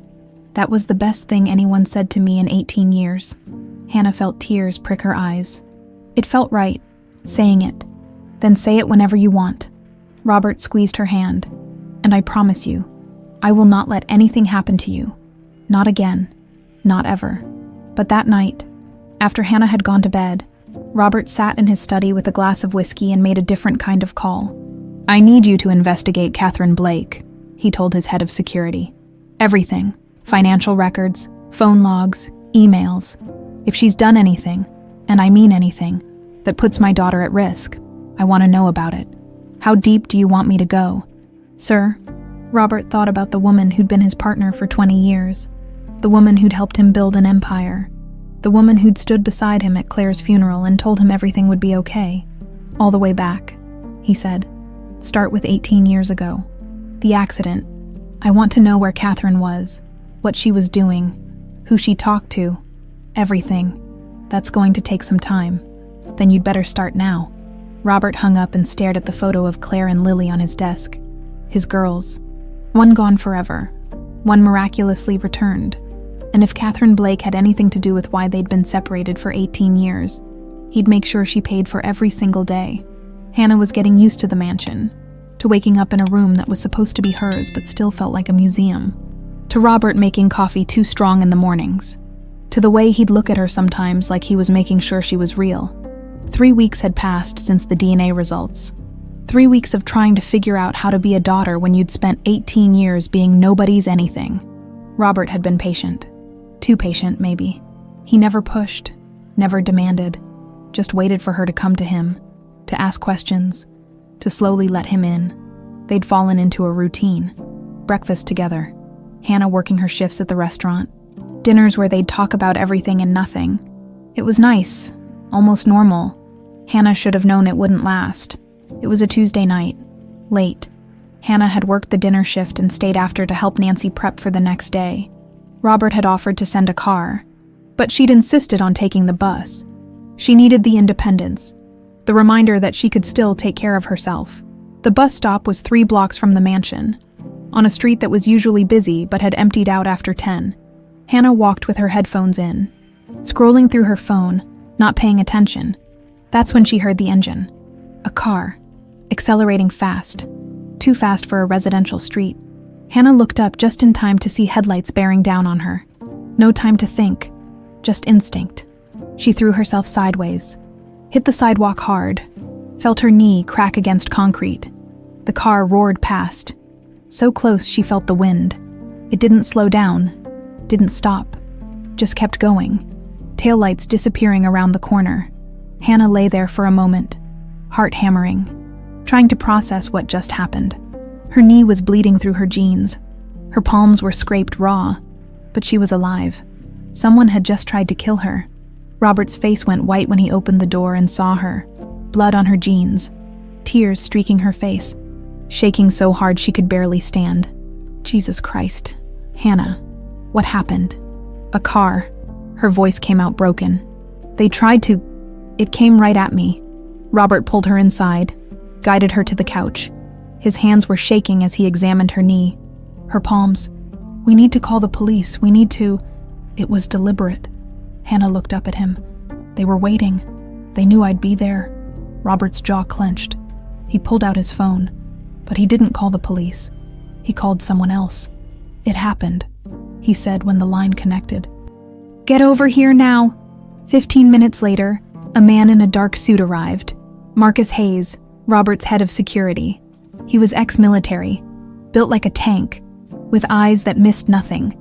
"That was the best thing anyone said to me in 18 years. Hannah felt tears prick her eyes. "It felt right, saying it. Then say it whenever you want." Robert squeezed her hand. "And I promise you, I will not let anything happen to you. Not again. Not ever." But that night, after Hannah had gone to bed, Robert sat in his study with a glass of whiskey and made a different kind of call. "I need you to investigate Catherine Blake," he told his head of security. "Everything. Financial records, phone logs, emails. If she's done anything, and I mean anything, that puts my daughter at risk, I want to know about it. How deep do you want me to go?" "Sir," Robert thought about the woman who'd been his partner for 20 years, the woman who'd helped him build an empire, the woman who'd stood beside him at Claire's funeral and told him everything would be okay. "All the way back," he said. "Start with 18 years ago. The accident. I want to know where Catherine was, what she was doing, who she talked to, everything. That's going to take some time. Then you'd better start now." Robert hung up and stared at the photo of Claire and Lily on his desk. His girls. One gone forever. One miraculously returned. And if Catherine Blake had anything to do with why they'd been separated for 18 years, he'd make sure she paid for every single day. Hannah was getting used to the mansion, to waking up in a room that was supposed to be hers but still felt like a museum, to Robert making coffee too strong in the mornings, to the way he'd look at her sometimes like he was making sure she was real. 3 weeks had passed since the DNA results. 3 weeks of trying to figure out how to be a daughter when you'd spent 18 years being nobody's anything. Robert had been patient. Too patient, maybe. He never pushed, never demanded, just waited for her to come to him, to ask questions, to slowly let him in. They'd fallen into a routine. Breakfast together, Hannah working her shifts at the restaurant, dinners where they'd talk about everything and nothing. It was nice, almost normal. Hannah should have known it wouldn't last. It was a Tuesday night, late. Hannah had worked the dinner shift and stayed after to help Nancy prep for the next day. Robert had offered to send a car, but she'd insisted on taking the bus. She needed the independence, the reminder that she could still take care of herself. The bus stop was 3 blocks from the mansion, on a street that was usually busy but had emptied out after 10. Hannah walked with her headphones in, scrolling through her phone, not paying attention. That's when she heard the engine. A car, accelerating fast. Too fast for a residential street. Hannah looked up just in time to see headlights bearing down on her. No time to think, just instinct. She threw herself sideways, hit the sidewalk hard, felt her knee crack against concrete. The car roared past. So close she felt the wind. It didn't slow down, didn't stop, just kept going. Taillights disappearing around the corner. Hannah lay there for a moment, heart hammering, trying to process what just happened. Her knee was bleeding through her jeans. Her palms were scraped raw, but she was alive. Someone had just tried to kill her. Robert's face went white when he opened the door and saw her, blood on her jeans, tears streaking her face, shaking so hard she could barely stand. Jesus Christ. Hannah, what happened? A car. Her voice came out broken. They tried to... It came right at me. Robert pulled her inside, guided her to the couch. His hands were shaking as he examined her knee, her palms. We need to call the police. We need to... It was deliberate. Hannah looked up at him. They were waiting. They knew I'd be there. Robert's jaw clenched. He pulled out his phone, but he didn't call the police. He called someone else. It happened, he said when the line connected. Get over here now. 15 minutes later, a man in a dark suit arrived. Marcus Hayes, Robert's head of security. He was ex-military, built like a tank, with eyes that missed nothing.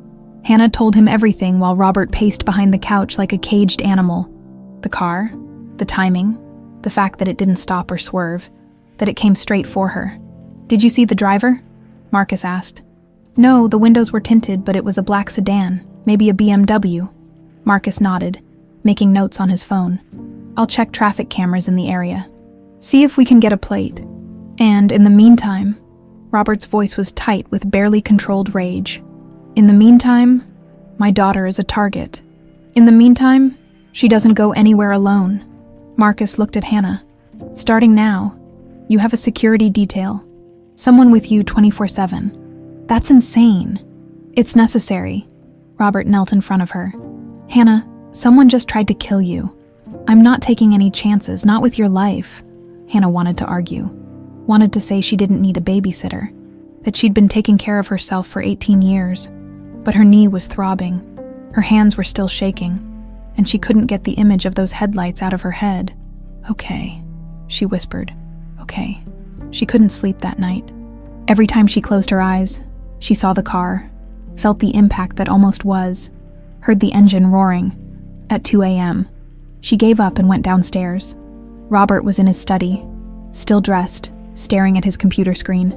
Hannah told him everything while Robert paced behind the couch like a caged animal. The car, the timing, the fact that it didn't stop or swerve, that it came straight for her. Did you see the driver? Marcus asked. No, the windows were tinted, but it was a black sedan, maybe a BMW. Marcus nodded, making notes on his phone. I'll check traffic cameras in the area. See if we can get a plate. And in the meantime, Robert's voice was tight with barely controlled rage. In the meantime, my daughter is a target. In the meantime, she doesn't go anywhere alone. Marcus looked at Hannah. Starting now, you have a security detail. Someone with you 24/7. That's insane. It's necessary. Robert knelt in front of her. Hannah, someone just tried to kill you. I'm not taking any chances, not with your life. Hannah wanted to argue. Wanted to say she didn't need a babysitter. That she'd been taking care of herself for 18 years. But her knee was throbbing. Her hands were still shaking. And she couldn't get the image of those headlights out of her head. Okay, she whispered. Okay. She couldn't sleep that night. Every time she closed her eyes, she saw the car, felt the impact that almost was, heard the engine roaring. At 2 a.m., she gave up and went downstairs. Robert was in his study, still dressed, staring at his computer screen.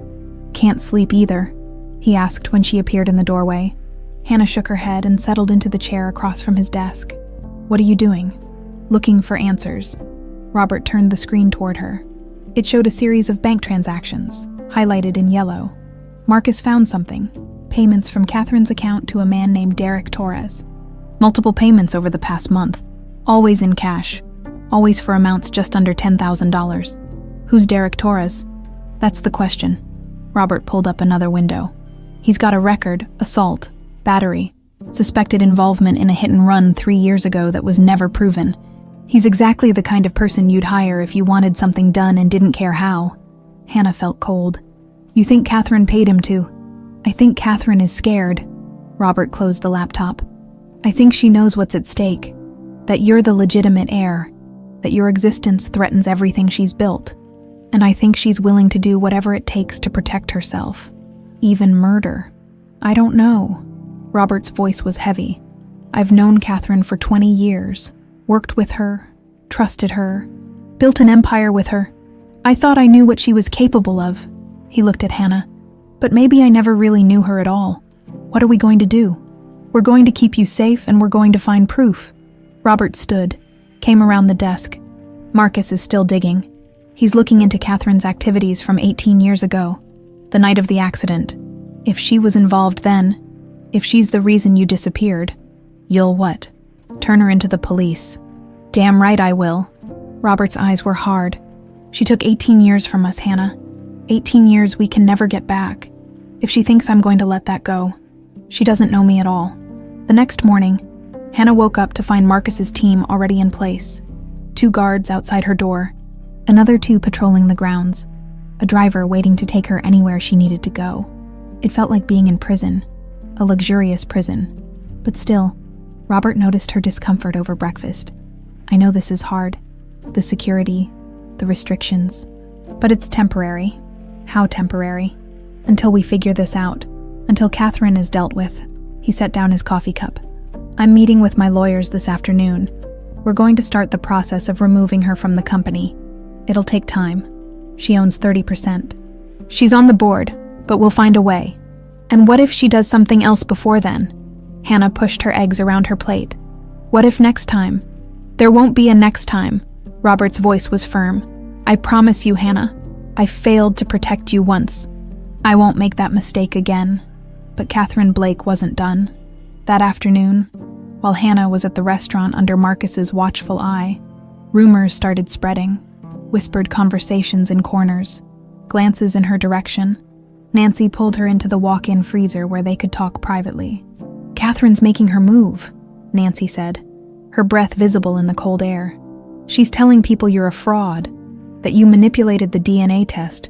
Can't sleep either, he asked when she appeared in the doorway. Hannah shook her head and settled into the chair across from his desk. What are you doing? Looking for answers. Robert turned the screen toward her. It showed a series of bank transactions, highlighted in yellow. Marcus found something. Payments from Catherine's account to a man named Derek Torres. Multiple payments over the past month. Always in cash. Always for amounts just under $10,000. Who's Derek Torres? That's the question. Robert pulled up another window. He's got a record, assault, battery, suspected involvement in a hit-and-run 3 years ago that was never proven. He's exactly the kind of person you'd hire if you wanted something done and didn't care how. Hannah felt cold. You think Catherine paid him to? I think Catherine is scared. Robert closed the laptop. I think she knows what's at stake. That you're the legitimate heir. That your existence threatens everything she's built. And I think she's willing to do whatever it takes to protect herself. Even murder. I don't know. Robert's voice was heavy. I've known Catherine for 20 years, worked with her, trusted her, built an empire with her. I thought I knew what she was capable of. He looked at Hannah. But maybe I never really knew her at all. What are we going to do? We're going to keep you safe and we're going to find proof. Robert stood, came around the desk. Marcus is still digging. He's looking into Catherine's activities from 18 years ago, the night of the accident. If she was involved then, if she's the reason you disappeared, you'll what? Turn her into the police. Damn right I will. Robert's eyes were hard. She took 18 years from us, Hannah. 18 years we can never get back. If she thinks I'm going to let that go, she doesn't know me at all. The next morning, Hannah woke up to find Marcus's team already in place. 2 guards outside her door, another 2 patrolling the grounds, a driver waiting to take her anywhere she needed to go. It felt like being in prison, a luxurious prison. But still, Robert noticed her discomfort over breakfast. I know this is hard, the security, the restrictions, but it's temporary. How temporary? Until we figure this out, until Catherine is dealt with. He set down his coffee cup. I'm meeting with my lawyers this afternoon. We're going to start the process of removing her from the company. It'll take time. She owns 30%. She's on the board, but we'll find a way. And what if she does something else before then? Hannah pushed her eggs around her plate. What if next time? There won't be a next time. Robert's voice was firm. I promise you, Hannah. I failed to protect you once. I won't make that mistake again. But Catherine Blake wasn't done. That afternoon, while Hannah was at the restaurant under Marcus's watchful eye, rumors started spreading, whispered conversations in corners, glances in her direction. Nancy pulled her into the walk-in freezer where they could talk privately. Catherine's making her move, Nancy said, her breath visible in the cold air. She's telling people you're a fraud, that you manipulated the DNA test,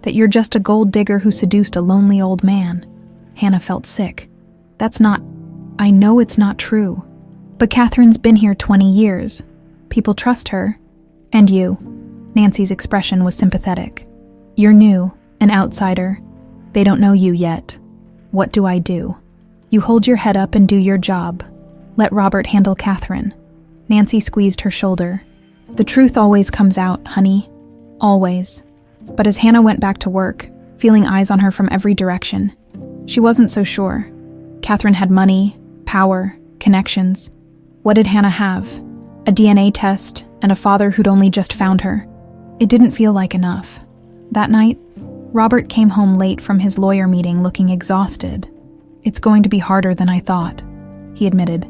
that you're just a gold digger who seduced a lonely old man. Hannah felt sick. I know it's not true. But Catherine's been here 20 years. People trust her. And you. Nancy's expression was sympathetic. You're new, an outsider. They don't know you yet. What do I do? You hold your head up and do your job. Let Robert handle Catherine. Nancy squeezed her shoulder. The truth always comes out, honey. Always. But as Hannah went back to work, feeling eyes on her from every direction, she wasn't so sure. Catherine had money, power, connections. What did Hannah have? A DNA test and a father who'd only just found her. It didn't feel like enough. That night, Robert came home late from his lawyer meeting looking exhausted. It's going to be harder than I thought, he admitted.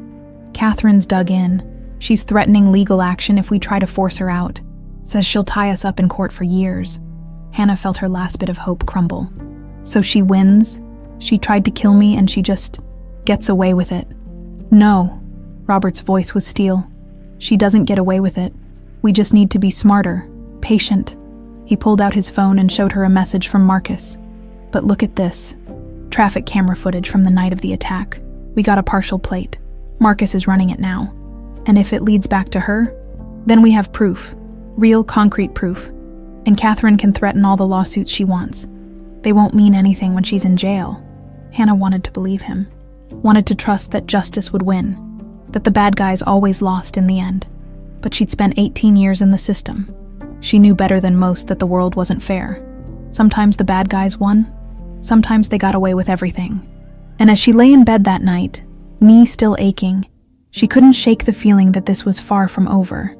Catherine's dug in. She's threatening legal action if we try to force her out. Says she'll tie us up in court for years. Hannah felt her last bit of hope crumble. So she wins? She tried to kill me and she just gets away with it. No. Robert's voice was steel. She doesn't get away with it. We just need to be smarter, patient. He pulled out his phone and showed her a message from Marcus. But look at this. Traffic camera footage from the night of the attack. We got a partial plate. Marcus is running it now. And if it leads back to her, then we have proof. Real, concrete proof. And Catherine can threaten all the lawsuits she wants. They won't mean anything when she's in jail. Hannah wanted to believe him. Wanted to trust that justice would win. That the bad guys always lost in the end. But she'd spent 18 years in the system. She knew better than most that the world wasn't fair. Sometimes the bad guys won. Sometimes they got away with everything. And as she lay in bed that night, knee still aching, she couldn't shake the feeling that this was far from over.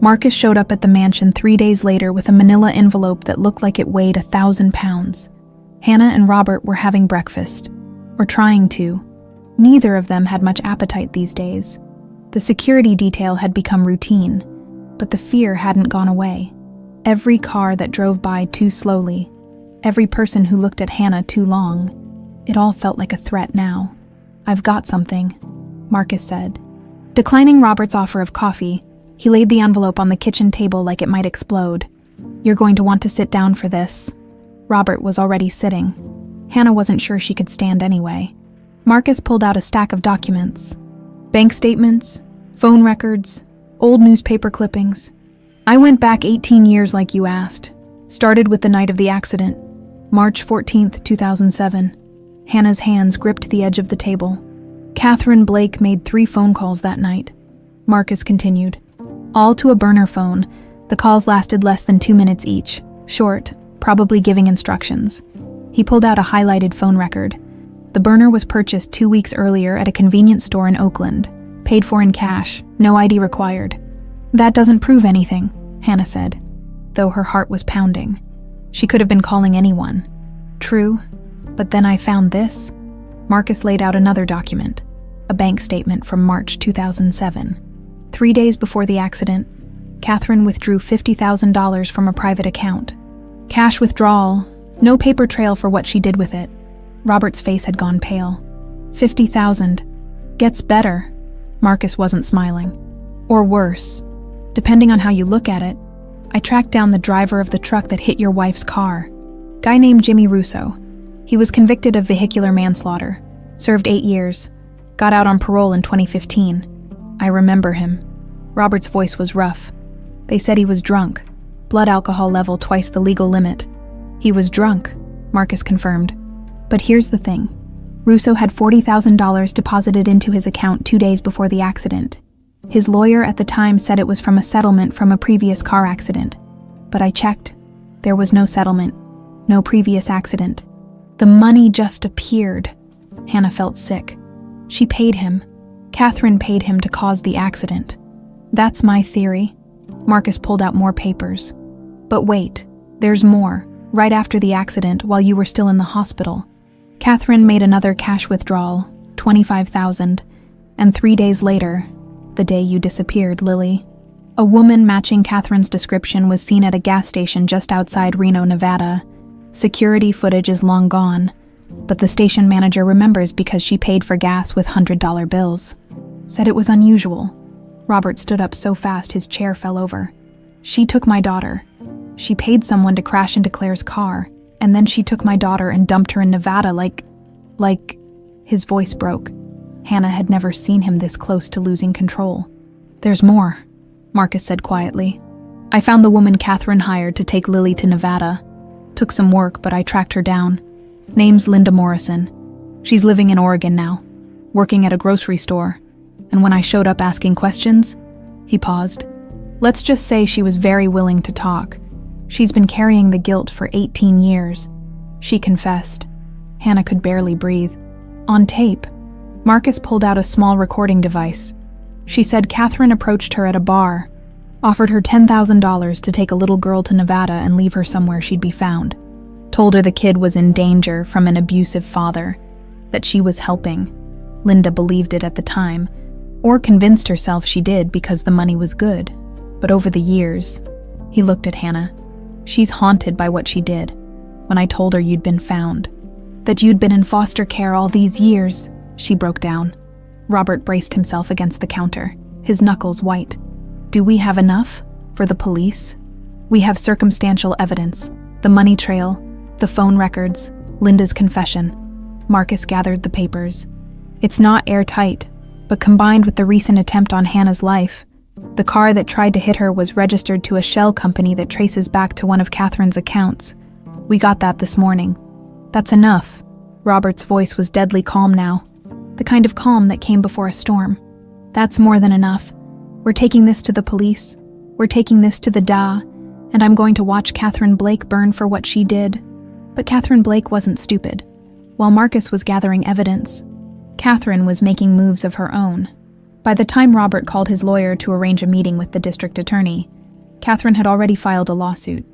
Marcus showed up at the mansion 3 days later with a manila envelope that looked like it weighed 1,000 pounds. Hannah and Robert were having breakfast, or trying to. Neither of them had much appetite these days. The security detail had become routine, but the fear hadn't gone away. Every car that drove by too slowly, every person who looked at Hannah too long, it all felt like a threat now. I've got something, Marcus said. Declining Robert's offer of coffee, he laid the envelope on the kitchen table like it might explode. You're going to want to sit down for this. Robert was already sitting. Hannah wasn't sure she could stand anyway. Marcus pulled out a stack of documents. Bank statements, phone records, old newspaper clippings. I went back 18 years like you asked. Started with the night of the accident, March 14th, 2007. Hannah's hands gripped the edge of the table. Catherine Blake made 3 phone calls that night. Marcus continued. All to a burner phone. The calls lasted less than 2 minutes each. Short, probably giving instructions. He pulled out a highlighted phone record. The burner was purchased 2 weeks earlier at a convenience store in Oakland. Paid for in cash, no ID required. That doesn't prove anything, Hannah said, though her heart was pounding. She could have been calling anyone. True, but then I found this. Marcus laid out another document, a bank statement from March 2007. 3 days before the accident, Catherine withdrew $50,000 from a private account. Cash withdrawal, no paper trail for what she did with it. Robert's face had gone pale. 50,000. Gets better. Marcus wasn't smiling. Or worse. Depending on how you look at it. I tracked down the driver of the truck that hit your wife's car. Guy named Jimmy Russo. He was convicted of vehicular manslaughter. Served 8 years. Got out on parole in 2015. I remember him. Robert's voice was rough. They said he was drunk. Blood alcohol level twice the legal limit. He was drunk, Marcus confirmed. But here's the thing. Russo had $40,000 deposited into his account 2 days before the accident. His lawyer at the time said it was from a settlement from a previous car accident. But I checked. There was no settlement. No previous accident. The money just appeared. Hannah felt sick. She paid him. Catherine paid him to cause the accident. That's my theory. Marcus pulled out more papers. But wait, there's more. Right after the accident, while you were still in the hospital, Catherine made another cash withdrawal, $25,000, and 3 days later, the day you disappeared, Lily, a woman matching Catherine's description was seen at a gas station just outside Reno, Nevada. Security footage is long gone, but the station manager remembers because she paid for gas with $100 bills. Said it was unusual. Robert stood up so fast his chair fell over. She took my daughter. She paid someone to crash into Claire's car, and then she took my daughter and dumped her in Nevada like... His voice broke. Hannah had never seen him this close to losing control. There's more, Marcus said quietly. I found the woman Catherine hired to take Lily to Nevada. Took some work, but I tracked her down. Name's Linda Morrison. She's living in Oregon now, working at a grocery store. And when I showed up asking questions, he paused. Let's just say she was very willing to talk. She's been carrying the guilt for 18 years. She confessed. Hannah could barely breathe. On tape, Marcus pulled out a small recording device. She said Catherine approached her at a bar, offered her $10,000 to take a little girl to Nevada and leave her somewhere she'd be found. Told her the kid was in danger from an abusive father, that she was helping. Linda believed it at the time, or convinced herself she did because the money was good. But over the years, he looked at Hannah. She's haunted by what she did. When I told her you'd been found, that you'd been in foster care all these years, she broke down. Robert braced himself against the counter, his knuckles white. Do we have enough for the police? We have circumstantial evidence, the money trail, the phone records, Linda's confession. Marcus gathered the papers. It's not airtight, but combined with the recent attempt on Hannah's life, the car that tried to hit her was registered to a shell company that traces back to one of Catherine's accounts. We got that this morning. That's enough. Robert's voice was deadly calm now. The kind of calm that came before a storm. That's more than enough. We're taking this to the police. We're taking this to the DA, and I'm going to watch Catherine Blake burn for what she did. But Catherine Blake wasn't stupid. While Marcus was gathering evidence, Catherine was making moves of her own. By the time Robert called his lawyer to arrange a meeting with the district attorney, Catherine had already filed a lawsuit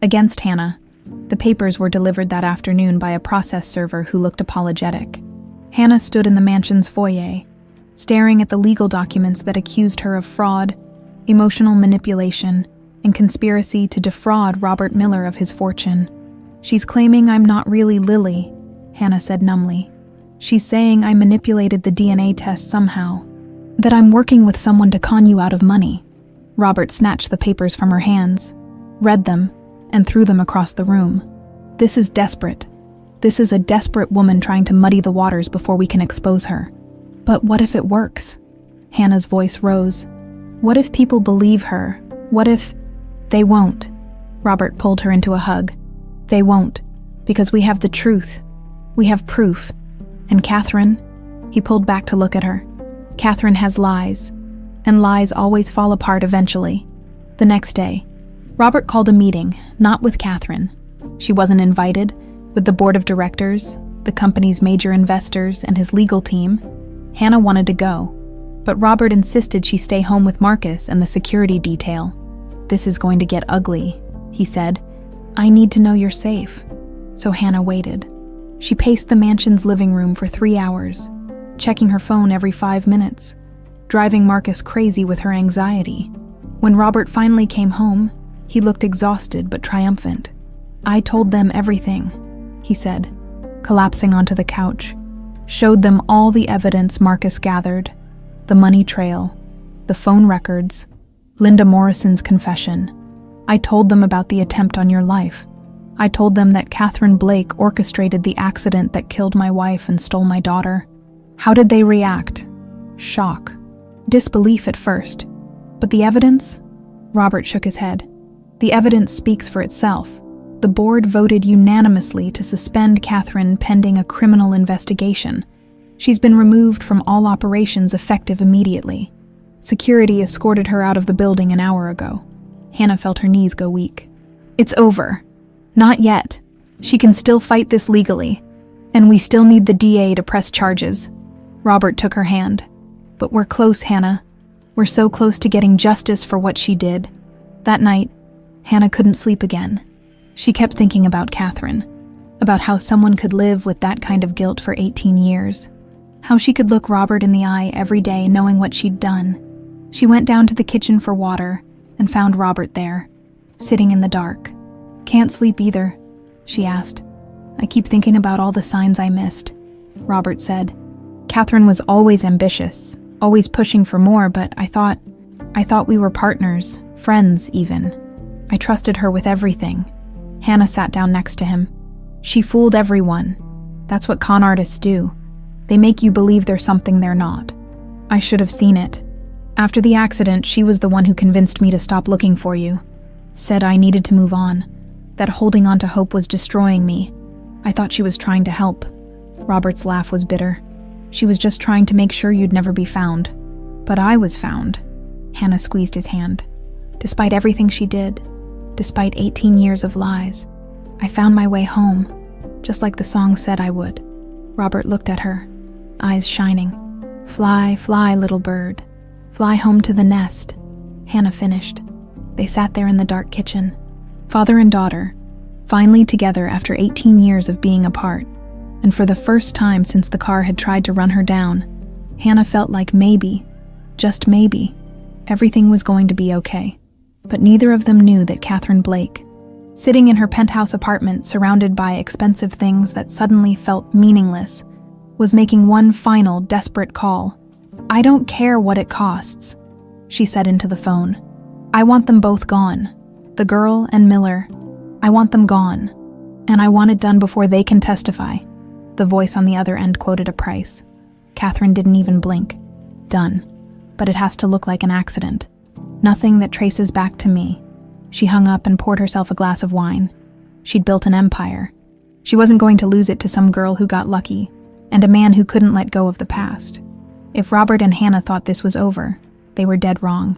against Hannah. The papers were delivered that afternoon by a process server who looked apologetic. Hannah stood in the mansion's foyer, staring at the legal documents that accused her of fraud, emotional manipulation, and conspiracy to defraud Robert Miller of his fortune. She's claiming I'm not really Lily, Hannah said numbly. She's saying I manipulated the DNA test somehow, that I'm working with someone to con you out of money. Robert snatched the papers from her hands, read them, and threw them across the room. This is desperate. This is a desperate woman trying to muddy the waters before we can expose her. But what if it works? Hannah's voice rose. What if people believe her? What if... They won't. Robert pulled her into a hug. They won't, because we have the truth. We have proof. And Catherine, he pulled back to look at her. Catherine has lies, and lies always fall apart eventually. The next day, Robert called a meeting, not with Catherine. She wasn't invited, with the board of directors, the company's major investors, and his legal team. Hannah wanted to go, but Robert insisted she stay home with Marcus and the security detail. "This is going to get ugly," he said. "I need to know you're safe." So Hannah waited. She paced the mansion's living room for 3 hours, checking her phone every 5 minutes, driving Marcus crazy with her anxiety. When Robert finally came home, he looked exhausted but triumphant. "I told them everything," he said, collapsing onto the couch. "Showed them all the evidence Marcus gathered, the money trail, the phone records, Linda Morrison's confession. I told them about the attempt on your life. I told them that Catherine Blake orchestrated the accident that killed my wife and stole my daughter." How did they react? Shock. Disbelief at first. But the evidence? Robert shook his head. The evidence speaks for itself. The board voted unanimously to suspend Catherine pending a criminal investigation. She's been removed from all operations effective immediately. Security escorted her out of the building an hour ago. Hannah felt her knees go weak. "It's over." "Not yet. She can still fight this legally. And we still need the DA to press charges." Robert took her hand. "But we're close, Hannah. We're so close to getting justice for what she did." That night, Hannah couldn't sleep again. She kept thinking about Catherine, about how someone could live with that kind of guilt for 18 years, how she could look Robert in the eye every day knowing what she'd done. She went down to the kitchen for water and found Robert there, sitting in the dark. "Can't sleep either," she asked. "I keep thinking about all the signs I missed," Robert said. "Catherine was always ambitious, always pushing for more, but I thought we were partners, friends even. I trusted her with everything." Hannah sat down next to him. "She fooled everyone. That's what con artists do. They make you believe they're something they're not. I should have seen it. After the accident, she was the one who convinced me to stop looking for you. Said I needed to move on, that holding on to hope was destroying me. I thought she was trying to help." Robert's laugh was bitter. "She was just trying to make sure you'd never be found. But I was found." Hannah squeezed his hand. "Despite everything she did, despite 18 years of lies, I found my way home, just like the song said I would." Robert looked at her, eyes shining. "Fly, fly, little bird. Fly home to the nest," Hannah finished. They sat there in the dark kitchen, father and daughter, finally together after 18 years of being apart. And for the first time since the car had tried to run her down, Hannah felt like maybe, just maybe, everything was going to be okay. But neither of them knew that Catherine Blake, sitting in her penthouse apartment surrounded by expensive things that suddenly felt meaningless, was making one final desperate call. "I don't care what it costs," she said into the phone. "I want them both gone. The girl and Miller. I want them gone. And I want it done before they can testify." The voice on the other end quoted a price. Catherine didn't even blink. "Done. But it has to look like an accident. Nothing that traces back to me." She hung up and poured herself a glass of wine. She'd built an empire. She wasn't going to lose it to some girl who got lucky, and a man who couldn't let go of the past. If Robert and Hannah thought this was over, they were dead wrong.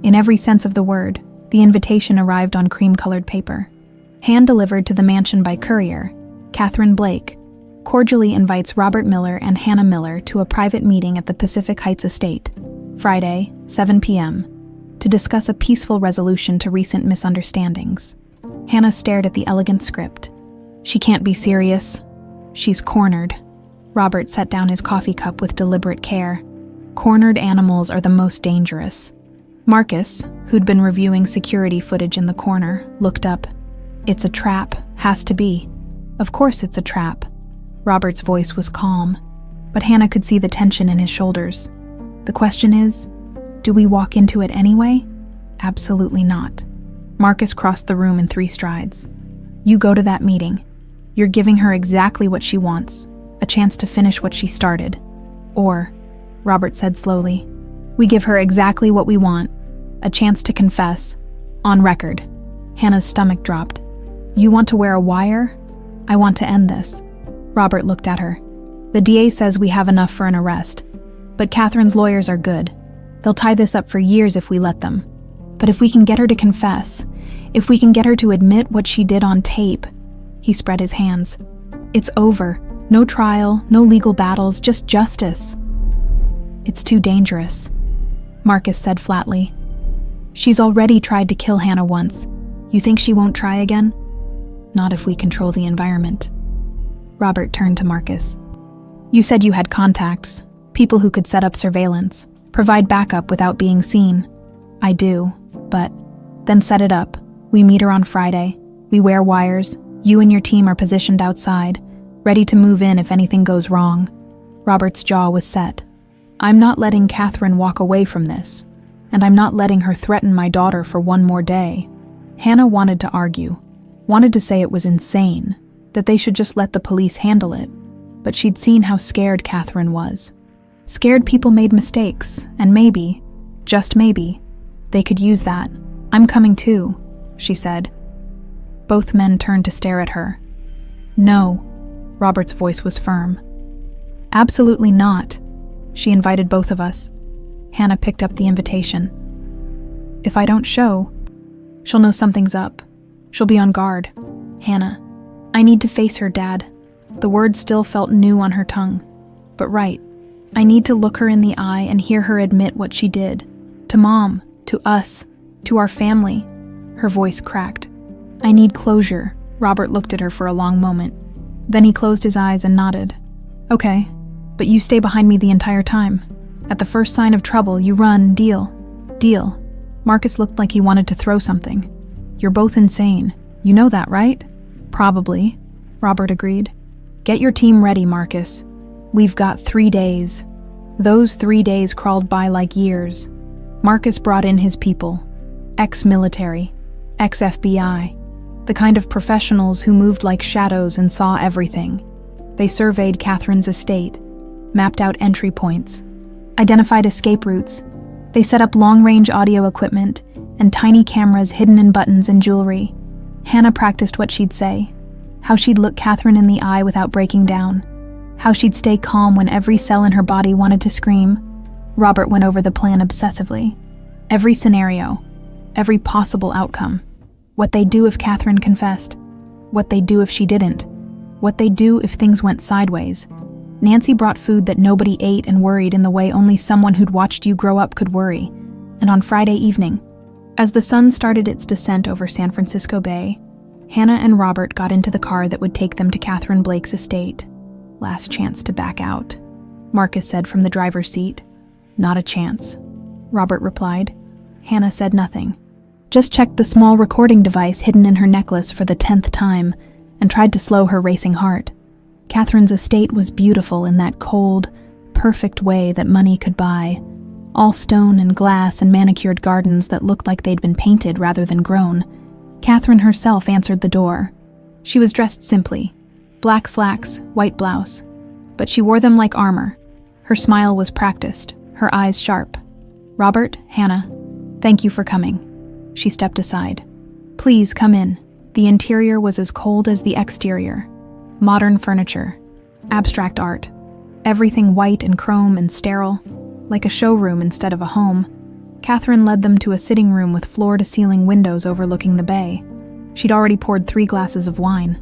In every sense of the word, the invitation arrived on cream-colored paper. Hand-delivered to the mansion by courier, Catherine Blake cordially invites Robert Miller and Hannah Miller to a private meeting at the Pacific Heights estate, Friday, 7 p.m., to discuss a peaceful resolution to recent misunderstandings. Hannah stared at the elegant script. She can't be serious. She's cornered. Robert set down his coffee cup with deliberate care. Cornered animals are the most dangerous. Marcus, who'd been reviewing security footage in the corner, looked up. "It's a trap. Has to be." "Of course it's a trap." Robert's voice was calm, but Hannah could see the tension in his shoulders. "The question is, do we walk into it anyway?" "Absolutely not." Marcus crossed the room in 3 strides. "You go to that meeting. You're giving her exactly what she wants, a chance to finish what she started. Or," Robert said slowly, "we give her exactly what we want, a chance to confess, on record." Hannah's stomach dropped. You want to wear a wire? I want to end this. Robert looked at her. The DA says we have enough for an arrest. But Catherine's lawyers are good. They'll tie this up for years if we let them. But if we can get her to confess, if we can get her to admit what she did on tape, he spread his hands. It's over. No trial, no legal battles, just justice. It's too dangerous, Marcus said flatly. She's already tried to kill Hannah once. You think she won't try again? Not if we control the environment. Robert turned to Marcus. You said you had contacts, people who could set up surveillance, provide backup without being seen. I do, but then set it up. We meet her on Friday. We wear wires. You and your team are positioned outside, ready to move in if anything goes wrong. Robert's jaw was set. I'm not letting Catherine walk away from this, and I'm not letting her threaten my daughter for one more day. Hannah wanted to argue, wanted to say it was insane, that they should just let the police handle it, but she'd seen how scared Catherine was. Scared people made mistakes, and maybe, just maybe, they could use that. I'm coming too, she said. Both men turned to stare at her. No, Robert's voice was firm. Absolutely not. She invited both of us. Hannah picked up the invitation. If I don't show, she'll know something's up. She'll be on guard. Hannah, I need to face her, Dad. The words still felt new on her tongue. But right, I need to look her in the eye and hear her admit what she did. To Mom, to us, to our family. Her voice cracked. I need closure. Robert looked at her for a long moment. Then he closed his eyes and nodded. Okay, but you stay behind me the entire time. At the first sign of trouble, you run, deal. Deal. Marcus looked like he wanted to throw something. You're both insane. You know that, right? Probably, Robert agreed. Get your team ready, Marcus. We've got 3 days. Those 3 days crawled by like years. Marcus brought in his people. Ex-military, ex-FBI, the kind of professionals who moved like shadows and saw everything. They surveyed Catherine's estate, mapped out entry points, identified escape routes. They set up long-range audio equipment and tiny cameras hidden in buttons and jewelry. Hannah practiced what she'd say, how she'd look Catherine in the eye without breaking down, how she'd stay calm when every cell in her body wanted to scream. Robert went over the plan obsessively. Every scenario, every possible outcome. What they'd do if Catherine confessed. What they'd do if she didn't. What they'd do if things went sideways. Nancy brought food that nobody ate and worried in the way only someone who'd watched you grow up could worry. And on Friday evening, as the sun started its descent over San Francisco Bay, Hannah and Robert got into the car that would take them to Catherine Blake's estate. Last chance to back out, Marcus said from the driver's seat. Not a chance, Robert replied. Hannah said nothing. Just checked the small recording device hidden in her necklace for the 10th time and tried to slow her racing heart. Catherine's estate was beautiful in that cold, perfect way that money could buy. All stone and glass and manicured gardens that looked like they'd been painted rather than grown. Catherine herself answered the door. She was dressed simply. Black slacks, white blouse. But she wore them like armor. Her smile was practiced, her eyes sharp. Robert, Hannah, thank you for coming. She stepped aside. Please come in. The interior was as cold as the exterior. Modern furniture, abstract art, everything white and chrome and sterile, like a showroom instead of a home. Catherine led them to a sitting room with floor-to-ceiling windows overlooking the bay. She'd already poured 3 glasses of wine.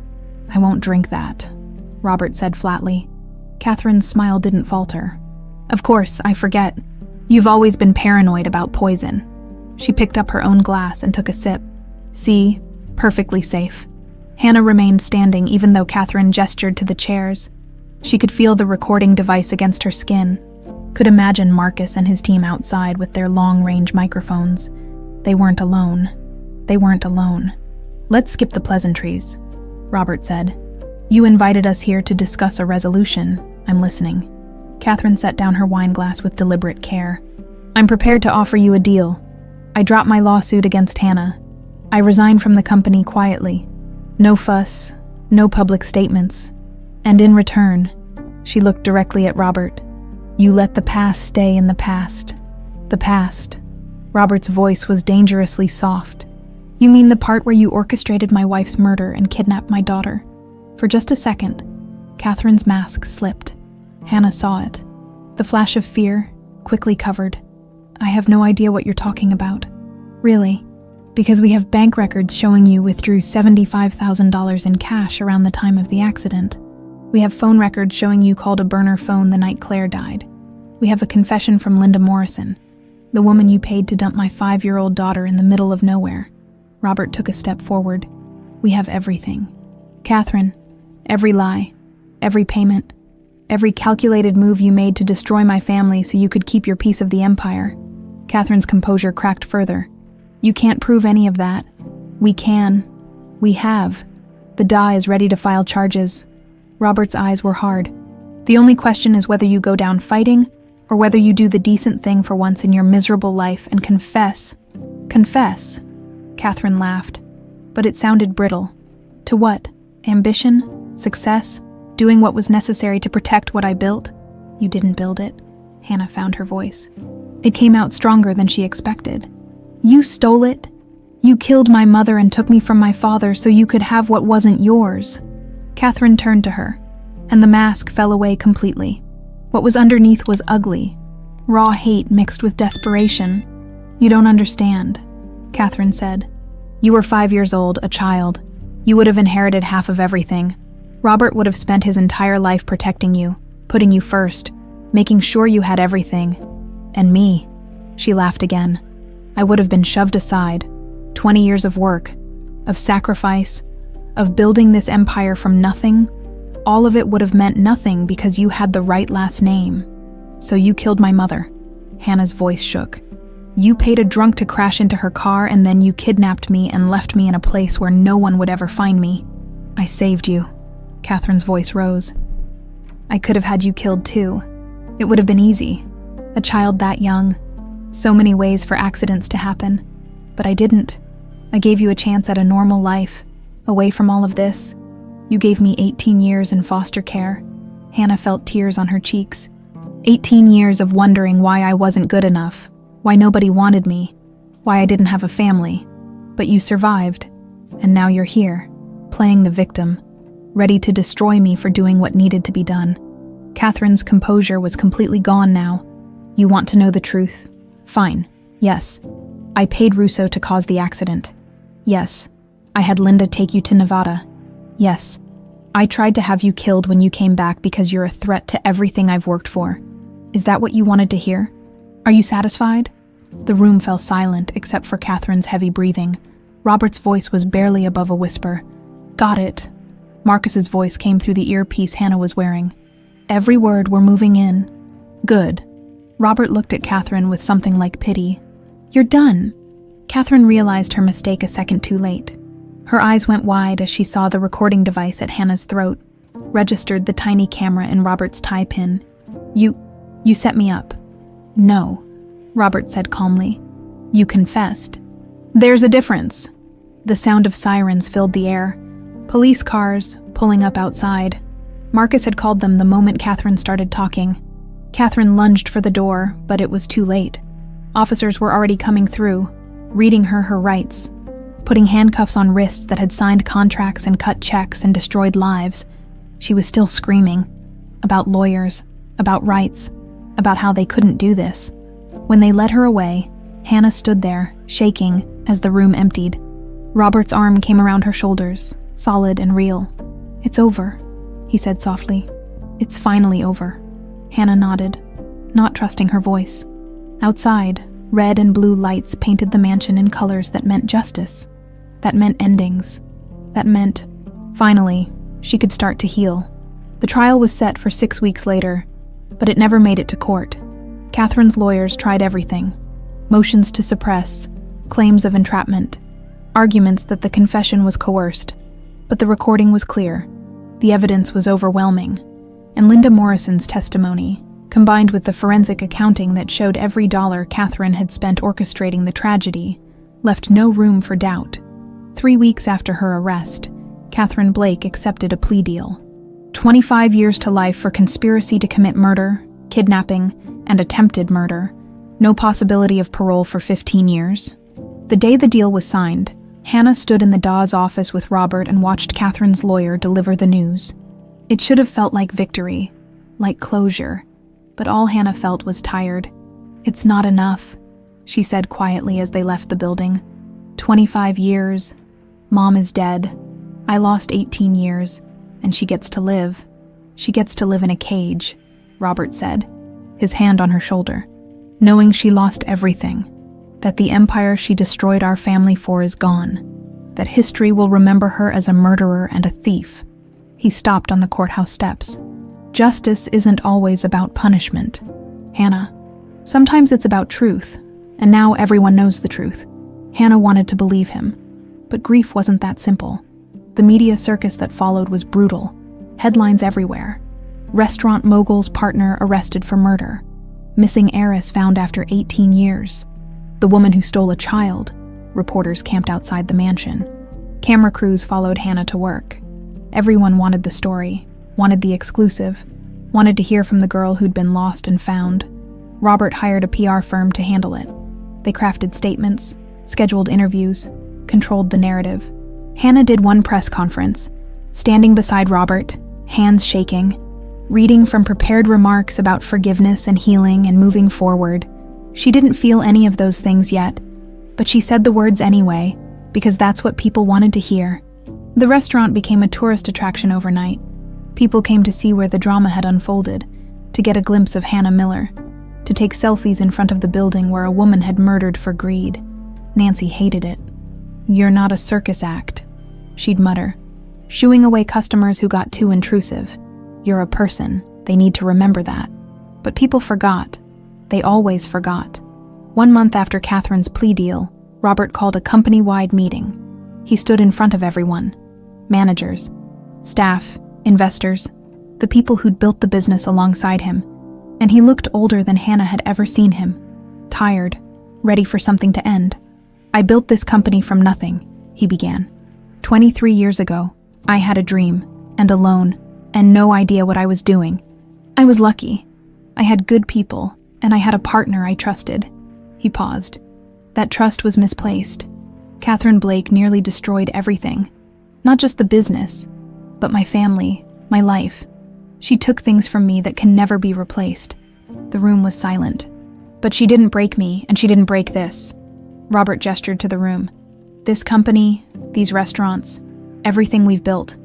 I won't drink that, Robert said flatly. Catherine's smile didn't falter. Of course, I forget. You've always been paranoid about poison. She picked up her own glass and took a sip. See, perfectly safe. Hannah remained standing even though Catherine gestured to the chairs. She could feel the recording device against her skin. Could imagine Marcus and his team outside with their long-range microphones. They weren't alone. They weren't alone. Let's skip the pleasantries, Robert said. You invited us here to discuss a resolution. I'm listening. Catherine set down her wine glass with deliberate care. I'm prepared to offer you a deal. I dropped my lawsuit against Hannah. I resigned from the company quietly. No fuss, no public statements. And in return, she looked directly at Robert. You let the past stay in the past. The past. Robert's voice was dangerously soft. You mean the part where you orchestrated my wife's murder and kidnapped my daughter? For just a second, Catherine's mask slipped. Hannah saw it. The flash of fear, quickly covered. I have no idea what you're talking about. Really, because we have bank records showing you withdrew $75,000 in cash around the time of the accident. We have phone records showing you called a burner phone the night Claire died. We have a confession from Linda Morrison, the woman you paid to dump my 5-year-old daughter in the middle of nowhere. Robert took a step forward. We have everything. Catherine, every lie, every payment, every calculated move you made to destroy my family so you could keep your piece of the empire. Catherine's composure cracked further. You can't prove any of that. We can. We have. The DA is ready to file charges. Robert's eyes were hard. The only question is whether you go down fighting or whether you do the decent thing for once in your miserable life and confess. Confess. Catherine laughed, but it sounded brittle. To what? Ambition? Success? Doing what was necessary to protect what I built? You didn't build it. Hannah found her voice. It came out stronger than she expected. You stole it. You killed my mother and took me from my father so you could have what wasn't yours. Catherine turned to her, and the mask fell away completely. What was underneath was ugly, raw hate mixed with desperation. You don't understand, Catherine said. You were 5 years old, a child. You would have inherited half of everything. Robert would have spent his entire life protecting you, putting you first, making sure you had everything. And me, she laughed again. I would have been shoved aside. 20 years of work, of sacrifice, of building this empire from nothing. All of it would have meant nothing because you had the right last name. So you killed my mother. Hannah's voice shook. You paid a drunk to crash into her car and then you kidnapped me and left me in a place where no one would ever find me. I saved you. Catherine's voice rose. I could have had you killed too. It would have been easy. A child that young. So many ways for accidents to happen. But I didn't. I gave you a chance at a normal life, away from all of this. You gave me 18 years in foster care. Hannah felt tears on her cheeks. 18 years of wondering why I wasn't good enough, why nobody wanted me, why I didn't have a family. But you survived, and now you're here, playing the victim, ready to destroy me for doing what needed to be done. Catherine's composure was completely gone now. You want to know the truth? Fine. Yes. I paid Russo to cause the accident. Yes. I had Linda take you to Nevada. Yes. I tried to have you killed when you came back because you're a threat to everything I've worked for. Is that what you wanted to hear? Are you satisfied? The room fell silent except for Catherine's heavy breathing. Robert's voice was barely above a whisper. Got it. Marcus's voice came through the earpiece Hannah was wearing. Every word we're moving in. Good. Robert looked at Catherine with something like pity. You're done. Catherine realized her mistake a second too late. Her eyes went wide as she saw the recording device at Hannah's throat, registered the tiny camera in Robert's tie pin. You set me up. No, Robert said calmly. You confessed. There's a difference. The sound of sirens filled the air. Police cars, pulling up outside. Marcus had called them the moment Catherine started talking. Catherine lunged for the door, but it was too late. Officers were already coming through, reading her rights, putting handcuffs on wrists that had signed contracts and cut checks and destroyed lives. She was still screaming. About lawyers, about rights, about how they couldn't do this. When they led her away, Hannah stood there, shaking, as the room emptied. Robert's arm came around her shoulders, solid and real. It's over, he said softly. It's finally over. Hannah nodded, not trusting her voice. Outside, red and blue lights painted the mansion in colors that meant justice, that meant endings, that meant, finally, she could start to heal. The trial was set for 6 weeks later, but it never made it to court. Catherine's lawyers tried everything. Motions to suppress, claims of entrapment, arguments that the confession was coerced. But the recording was clear. The evidence was overwhelming. And Linda Morrison's testimony, combined with the forensic accounting that showed every dollar Catherine had spent orchestrating the tragedy, left no room for doubt. 3 weeks after her arrest, Catherine Blake accepted a plea deal. 25 years to life for conspiracy to commit murder, kidnapping, and attempted murder. No possibility of parole for 15 years. The day the deal was signed, Hannah stood in the Dawes office with Robert and watched Catherine's lawyer deliver the news. It should have felt like victory, like closure, but all Hannah felt was tired. "It's not enough," she said quietly as they left the building. 25 years. Mom is dead. I lost 18 years, and she gets to live. She gets to live in a cage, Robert said, his hand on her shoulder, knowing she lost everything, that the empire she destroyed our family for is gone, that history will remember her as a murderer and a thief. He stopped on the courthouse steps. Justice isn't always about punishment, Hannah. Sometimes it's about truth, and now everyone knows the truth. Hannah wanted to believe him, but grief wasn't that simple. The media circus that followed was brutal. Headlines everywhere. Restaurant mogul's partner arrested for murder. Missing heiress found after 18 years. The woman who stole a child. Reporters camped outside the mansion. Camera crews followed Hannah to work. Everyone wanted the story, wanted the exclusive, wanted to hear from the girl who'd been lost and found. Robert hired a PR firm to handle it. They crafted statements, scheduled interviews, controlled the narrative. Hannah did one press conference, standing beside Robert, hands shaking, reading from prepared remarks about forgiveness and healing and moving forward. She didn't feel any of those things yet, but she said the words anyway, because that's what people wanted to hear. The restaurant became a tourist attraction overnight. People came to see where the drama had unfolded, to get a glimpse of Hannah Miller, to take selfies in front of the building where a woman had murdered for greed. Nancy hated it. "You're not a circus act," she'd mutter, shooing away customers who got too intrusive. "You're a person, they need to remember that." But people forgot. They always forgot. 1 month after Catherine's plea deal, Robert called a company-wide meeting. He stood in front of everyone. Managers, staff, investors, the people who'd built the business alongside him. And he looked older than Hannah had ever seen him. Tired, ready for something to end. "I built this company from nothing," he began. 23 years ago, I had a dream, and a loan, and no idea what I was doing. I was lucky. I had good people, and I had a partner I trusted." He paused. That trust was misplaced. Catherine Blake nearly destroyed everything. Not just the business, but my family, my life. She took things from me that can never be replaced. The room was silent. "But she didn't break me, and she didn't break this." Robert gestured to the room. "This company, these restaurants, everything we've built.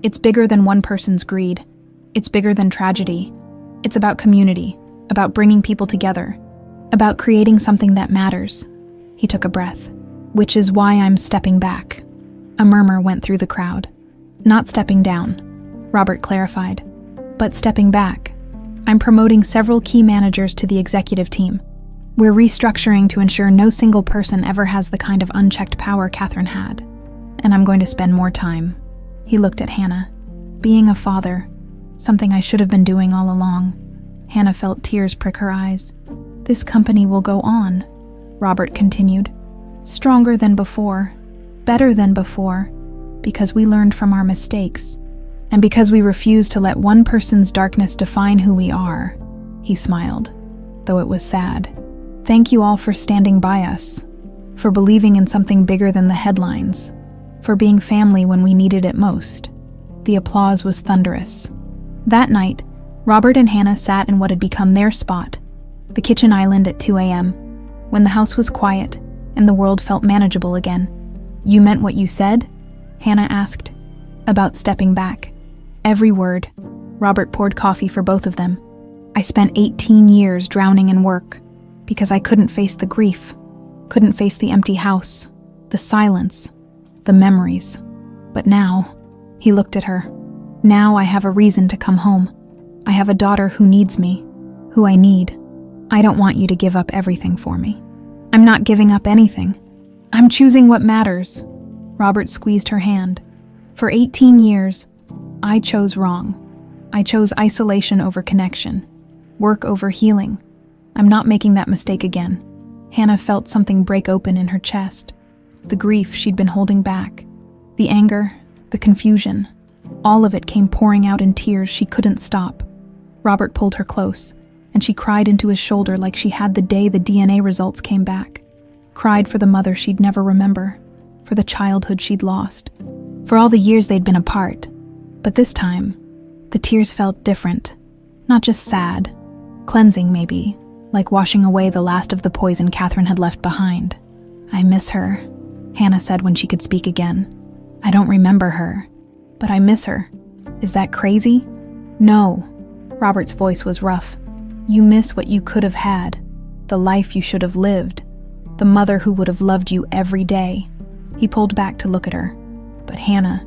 It's bigger than one person's greed. It's bigger than tragedy. It's about community, about bringing people together, about creating something that matters." He took a breath. "Which is why I'm stepping back." A murmur went through the crowd. "Not stepping down," Robert clarified, "but stepping back. I'm promoting several key managers to the executive team. We're restructuring to ensure no single person ever has the kind of unchecked power Catherine had. And I'm going to spend more time." He looked at Hannah. "Being a father, something I should have been doing all along." Hannah felt tears prick her eyes. "This company will go on," Robert continued. "Stronger than before, better than before, because we learned from our mistakes, and because we refuse to let one person's darkness define who we are." He smiled, though it was sad. "Thank you all for standing by us, for believing in something bigger than the headlines, for being family when we needed it most." The applause was thunderous. That night, Robert and Hannah sat in what had become their spot, the kitchen island at 2 a.m., when the house was quiet and the world felt manageable again. "You meant what you said?" Hannah asked. "About stepping back." "Every word." Robert poured coffee for both of them. "I spent 18 years drowning in work, because I couldn't face the grief, couldn't face the empty house, the silence, the memories. But now," he looked at her, "now I have a reason to come home. I have a daughter who needs me, who I need. I don't want you to give up everything for me." "I'm not giving up anything. I'm choosing what matters." Robert squeezed her hand. "For 18 years, I chose wrong. I chose isolation over connection, work over healing. I'm not making that mistake again." Hannah felt something break open in her chest. The grief she'd been holding back, the anger, the confusion, all of it came pouring out in tears she couldn't stop. Robert pulled her close, and she cried into his shoulder like she had the day the DNA results came back. Cried for the mother she'd never remember. for the childhood she'd lost, for all the years they'd been apart. But this time, the tears felt different. Not just sad, cleansing maybe, like washing away the last of the poison Catherine had left behind. "I miss her," Hannah said when she could speak again. "I don't remember her, but I miss her. Is that crazy?" "No." Robert's voice was rough. "You miss what you could have had, the life you should have lived, the mother who would have loved you every day." He pulled back to look at her. "But Hannah,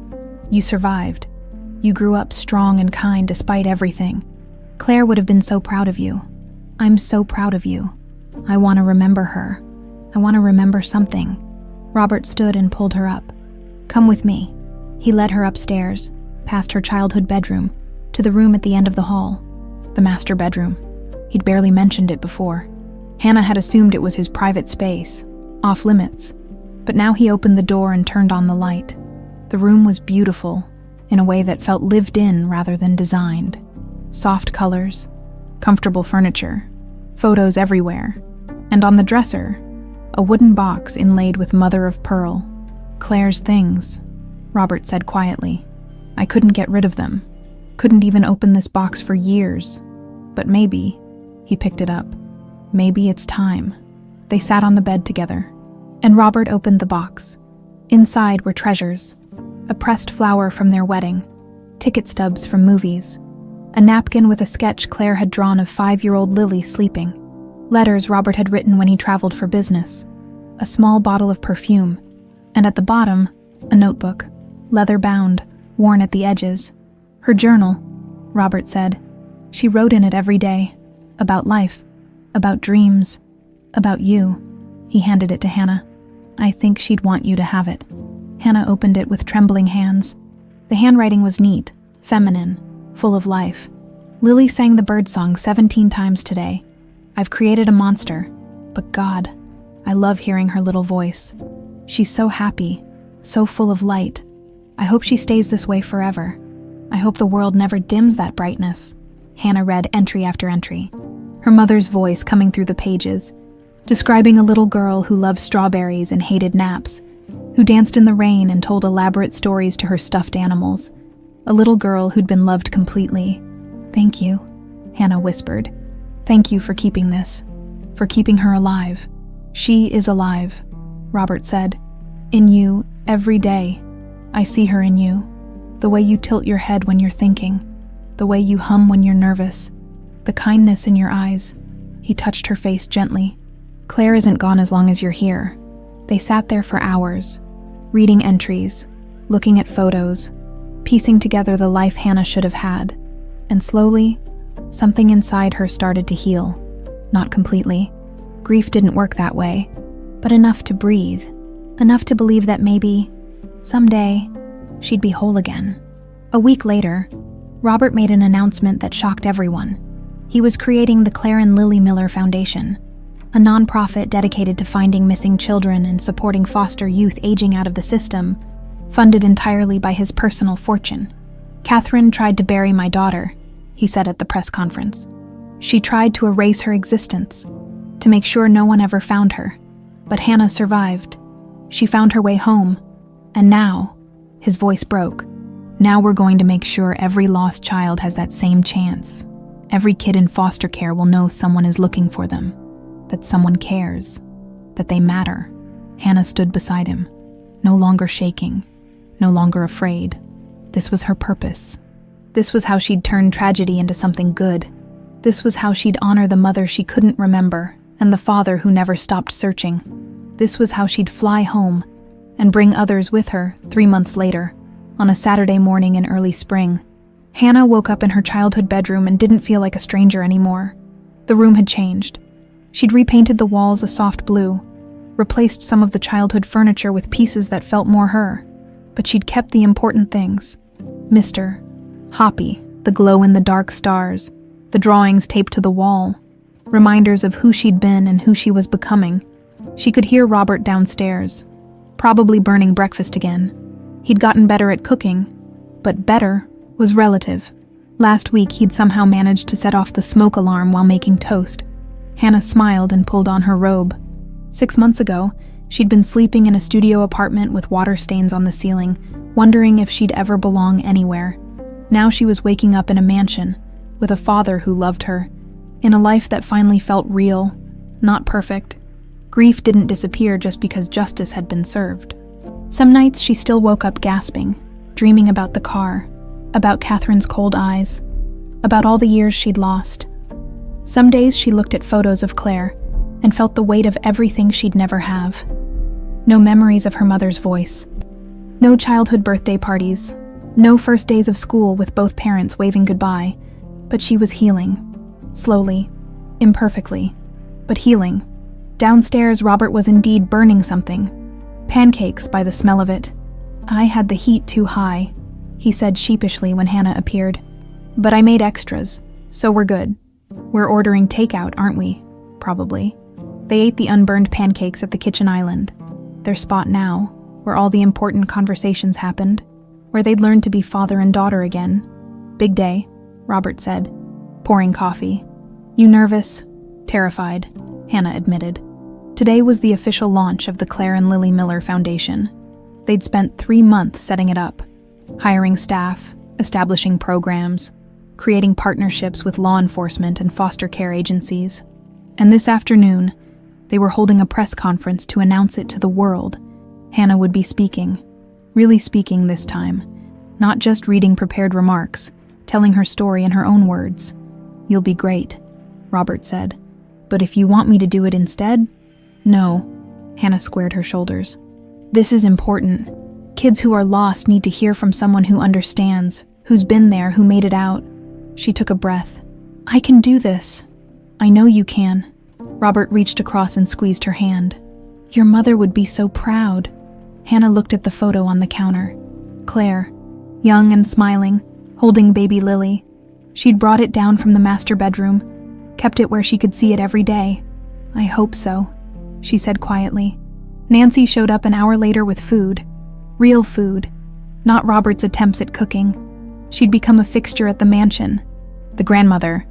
you survived. You grew up strong and kind despite everything. Claire would have been so proud of you. I'm so proud of you. I want to remember her. I want to remember something." Robert stood and pulled her up. "Come with me." He led her upstairs, past her childhood bedroom, to the room at the end of the hall. The master bedroom. He'd barely mentioned it before. Hannah had assumed it was his private space, off limits. But now he opened the door and turned on the light. The room was beautiful, in a way that felt lived in rather than designed. Soft colors, comfortable furniture, photos everywhere, and on the dresser, a wooden box inlaid with mother of pearl. "Claire's things," Robert said quietly. "I couldn't get rid of them. Couldn't even open this box for years. But maybe," he picked it up, "maybe it's time." They sat on the bed together, and Robert opened the box. Inside were treasures: a pressed flower from their wedding, ticket stubs from movies, a napkin with a sketch Claire had drawn of 5-year-old Lily sleeping, letters Robert had written when he traveled for business, a small bottle of perfume, and at the bottom, a notebook, leather-bound, worn at the edges. "Her journal," Robert said. "She wrote in it every day, about life, about dreams, about you." He handed it to Hannah. "I think she'd want you to have it." Hannah opened it with trembling hands. The handwriting was neat, feminine, full of life. "Lily sang the bird song 17 times today. I've created a monster, but God, I love hearing her little voice. She's so happy, so full of light. I hope she stays this way forever. I hope the world never dims that brightness." Hannah read entry after entry, her mother's voice coming through the pages, describing a little girl who loved strawberries and hated naps, who danced in the rain and told elaborate stories to her stuffed animals, a little girl who'd been loved completely. "Thank you," Hannah whispered. "Thank you for keeping this, for keeping her alive." "She is alive," Robert said. "In you, every day. I see her in you. The way you tilt your head when you're thinking, the way you hum when you're nervous, the kindness in your eyes." He touched her face gently. "Claire isn't gone as long as you're here." They sat there for hours, reading entries, looking at photos, piecing together the life Hannah should have had. And slowly, something inside her started to heal. Not completely. Grief didn't work that way, but enough to breathe, enough to believe that maybe, someday, she'd be whole again. A week later, Robert made an announcement that shocked everyone. He was creating the Claire and Lily Miller Foundation, a nonprofit dedicated to finding missing children and supporting foster youth aging out of the system, funded entirely by his personal fortune. "Catherine tried to bury my daughter," he said at the press conference. "She tried to erase her existence, to make sure no one ever found her. But Hannah survived. She found her way home. And now," his voice broke, "now we're going to make sure every lost child has that same chance. Every kid in foster care will know someone is looking for them, that someone cares, that they matter." Hannah stood beside him, no longer shaking, no longer afraid. This was her purpose. This was how she'd turn tragedy into something good. This was how she'd honor the mother she couldn't remember and the father who never stopped searching. This was how she'd fly home and bring others with her 3 months later, on a Saturday morning in early spring. Hannah woke up in her childhood bedroom and didn't feel like a stranger anymore. The room had changed. She'd repainted the walls a soft blue, replaced some of the childhood furniture with pieces that felt more her, but she'd kept the important things. Mr. Hoppy, the glow-in-the-dark stars, the drawings taped to the wall, reminders of who she'd been and who she was becoming. She could hear Robert downstairs, probably burning breakfast again. He'd gotten better at cooking, but better was relative. Last week he'd somehow managed to set off the smoke alarm while making toast. Hannah smiled and pulled on her robe. 6 months ago, She'd been sleeping in a studio apartment with water stains on the ceiling, wondering if she'd ever belong anywhere. Now she was waking up in a mansion, with a father who loved her, in a life that finally felt real, not perfect. Grief didn't disappear just because justice had been served. Some nights she still woke up gasping, dreaming about the car, about Catherine's cold eyes, about all the years she'd lost. Some days she looked at photos of Claire and felt the weight of everything she'd never have. No memories of her mother's voice. No childhood birthday parties. No first days of school with both parents waving goodbye. But she was healing. Slowly. Imperfectly. But healing. Downstairs, Robert was indeed burning something. Pancakes by the smell of it. "I had the heat too high," he said sheepishly when Hannah appeared. "But I made extras, so we're good. We're ordering takeout, aren't we? Probably." They ate the unburned pancakes at the kitchen island. Their spot now, where all the important conversations happened, where they'd learned to be father and daughter again. "Big day," Robert said, pouring coffee. "You nervous?" "Terrified," Hannah admitted. Today was the official launch of the Claire and Lily Miller Foundation. They'd spent 3 months setting it up, hiring staff, establishing programs, creating partnerships with law enforcement and foster care agencies. And this afternoon, they were holding a press conference to announce it to the world. Hannah would be speaking, really speaking this time, not just reading prepared remarks, telling her story in her own words. "You'll be great," Robert said. "But if you want me to do it instead?" "No," Hannah squared her shoulders. "This is important. Kids who are lost need to hear from someone who understands, who's been there, who made it out." She took a breath. "I can do this." "I know you can." Robert reached across and squeezed her hand. "Your mother would be so proud." Hannah looked at the photo on the counter. Claire, young and smiling, holding baby Lily. She'd brought it down from the master bedroom, kept it where she could see it every day. "I hope so," she said quietly. Nancy showed up an hour later with food. Real food, not Robert's attempts at cooking. She'd become a fixture at the mansion. The grandmother,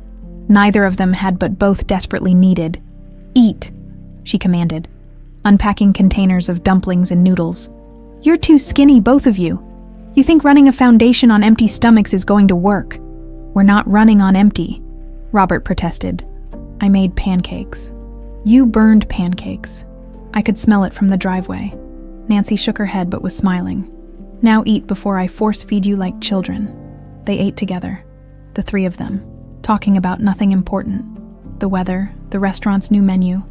neither of them had but both desperately needed. "Eat," she commanded, unpacking containers of dumplings and noodles. "You're too skinny, both of you. You think running a foundation on empty stomachs is going to work. We're not running on empty," Robert protested. "I made pancakes." "You burned pancakes. I could smell it from the driveway." Nancy shook her head but was smiling. "Now eat before I force-feed you like children." They ate together, the 3 of them, talking about nothing important. The weather, the restaurant's new menu.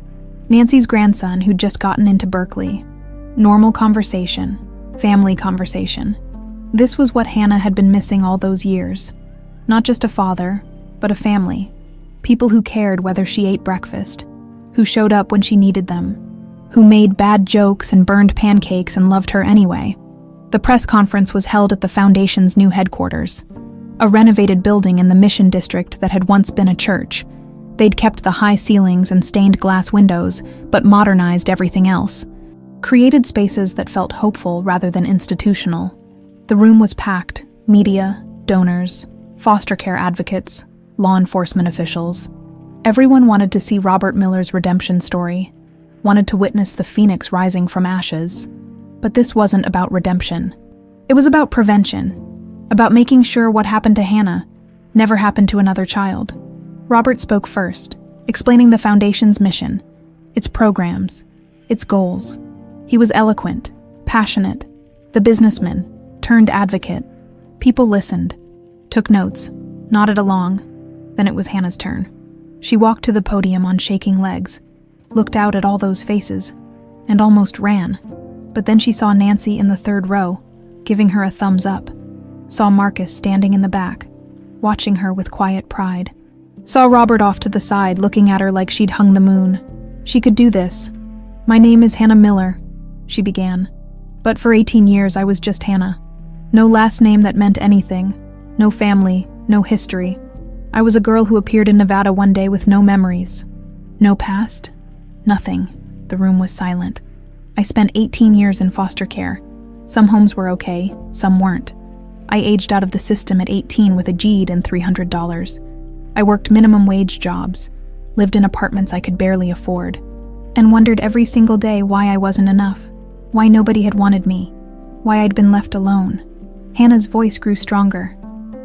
Nancy's grandson who'd just gotten into Berkeley. Normal conversation, family conversation. This was what Hannah had been missing all those years. Not just a father, but a family. People who cared whether she ate breakfast, who showed up when she needed them, who made bad jokes and burned pancakes and loved her anyway. The press conference was held at the Foundation's new headquarters, a renovated building in the Mission District that had once been a church. They'd kept the high ceilings and stained glass windows, but modernized everything else. Created spaces that felt hopeful rather than institutional. The room was packed, media, donors, foster care advocates, law enforcement officials. Everyone wanted to see Robert Miller's redemption story, wanted to witness the phoenix rising from ashes. But this wasn't about redemption. It was about prevention, about making sure what happened to Hannah never happened to another child. Robert spoke first, explaining the Foundation's mission, its programs, its goals. He was eloquent, passionate, the businessman, turned advocate. People listened, took notes, nodded along. Then it was Hannah's turn. She walked to the podium on shaking legs, looked out at all those faces, and almost ran. But then she saw Nancy in the 3rd row, giving her a thumbs up. Saw Marcus standing in the back, watching her with quiet pride. Saw Robert off to the side, looking at her like she'd hung the moon. She could do this. "My name is Hannah Miller," she began. "But for 18 years I was just Hannah. No last name that meant anything. No family, no history. I was a girl who appeared in Nevada one day with no memories. No past? Nothing." The room was silent. "I spent 18 years in foster care. Some homes were okay, some weren't. I aged out of the system at 18 with a GED and $300. I worked minimum wage jobs, lived in apartments I could barely afford. and wondered every single day why I wasn't enough, why nobody had wanted me, why I'd been left alone. Hannah's voice grew stronger,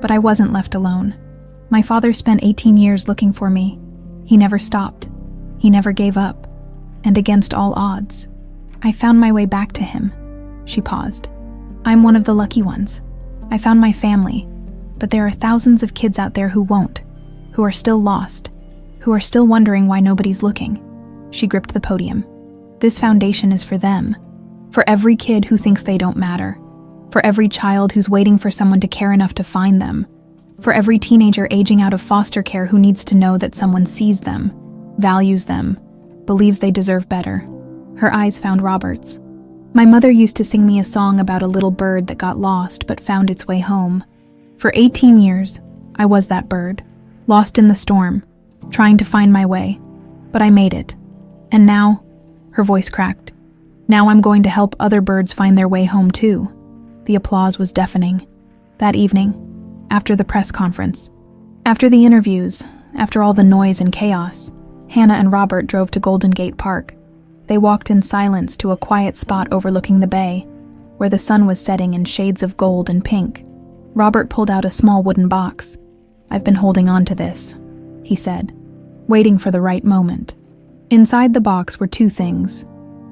but I wasn't left alone. My father spent 18 years looking for me. He never stopped. He never gave up. And against all odds, I found my way back to him. She paused. I'm one of the lucky ones. I found my family, but there are thousands of kids out there who won't, who are still lost, who are still wondering why nobody's looking. She gripped the podium. This foundation is for them, for every kid who thinks they don't matter, for every child who's waiting for someone to care enough to find them, for every teenager aging out of foster care who needs to know that someone sees them, values them, believes they deserve better. Her eyes found Robert's. My mother used to sing me a song about a little bird that got lost but found its way home. For 18 years, I was that bird, lost in the storm, trying to find my way. But I made it. And now, her voice cracked, now I'm going to help other birds find their way home too. The applause was deafening. That evening, after the press conference, after the interviews, after all the noise and chaos, Hannah and Robert drove to Golden Gate Park. They walked in silence to a quiet spot overlooking the bay, where the sun was setting in shades of gold and pink. Robert pulled out a small wooden box. I've been holding on to this, he said, waiting for the right moment. Inside the box were two things,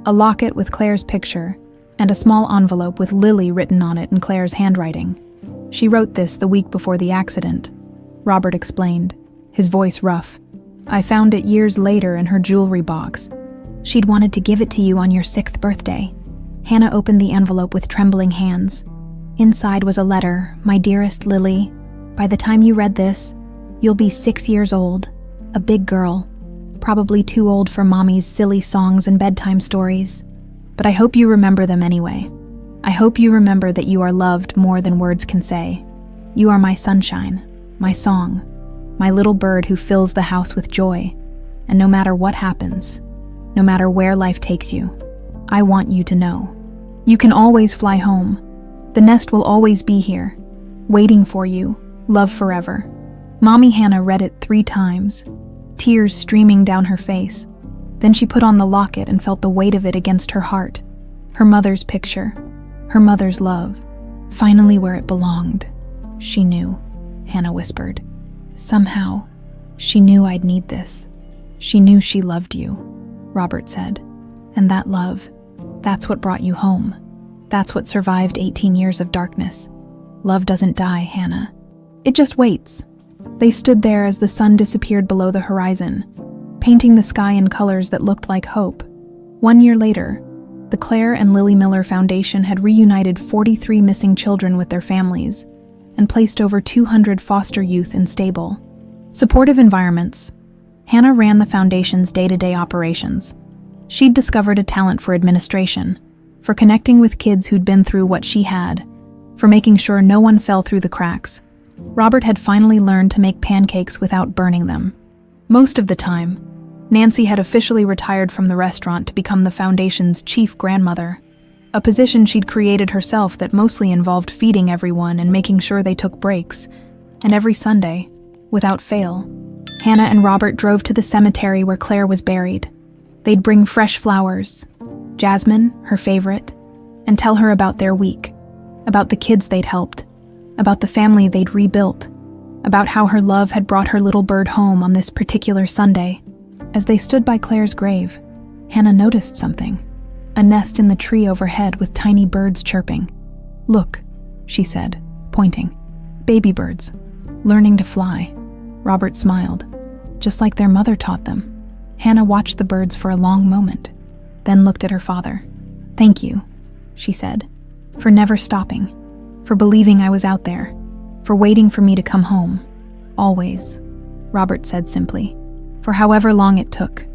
a locket with Claire's picture and a small envelope with Lily written on it in Claire's handwriting. She wrote this the week before the accident, Robert explained, his voice rough. I found it years later in her jewelry box. She'd wanted to give it to you on your 6th birthday. Hannah opened the envelope with trembling hands. Inside was a letter, my dearest Lily. By the time you read this, you'll be 6 years old, a big girl, probably too old for mommy's silly songs and bedtime stories. But I hope you remember them anyway. I hope you remember that you are loved more than words can say. You are my sunshine, my song, my little bird who fills the house with joy. And no matter what happens, no matter where life takes you, I want you to know. You can always fly home. The nest will always be here, waiting for you, love forever. Mommy Hannah read it 3 times, tears streaming down her face. Then she put on the locket and felt the weight of it against her heart. Her mother's picture, her mother's love, finally where it belonged. She knew, Hannah whispered. Somehow, she knew I'd need this. She knew she loved you, Robert said. And that love, that's what brought you home. That's what survived 18 years of darkness. Love doesn't die, Hannah. It just waits. They stood there as the sun disappeared below the horizon, painting the sky in colors that looked like hope. 1 year later, the Claire and Lily Miller Foundation had reunited 43 missing children with their families and placed over 200 foster youth in stable, supportive environments. Hannah ran the foundation's day-to-day operations. She'd discovered a talent for administration, for connecting with kids who'd been through what she had, for making sure no one fell through the cracks. Robert had finally learned to make pancakes without burning them. Most of the time, Nancy had officially retired from the restaurant to become the foundation's chief grandmother, a position she'd created herself that mostly involved feeding everyone and making sure they took breaks. And every Sunday, without fail, Hannah and Robert drove to the cemetery where Claire was buried. They'd bring fresh flowers, jasmine, her favorite, and tell her about their week, about the kids they'd helped, about the family they'd rebuilt, about how her love had brought her little bird home on this particular Sunday. As they stood by Claire's grave, Hannah noticed something, a nest in the tree overhead with tiny birds chirping. Look, she said, pointing. Baby birds, learning to fly. Robert smiled, just like their mother taught them. Hannah watched the birds for a long moment, then looked at her father. Thank you, she said, for never stopping, for believing I was out there, for waiting for me to come home. Always, Robert said simply, for however long it took,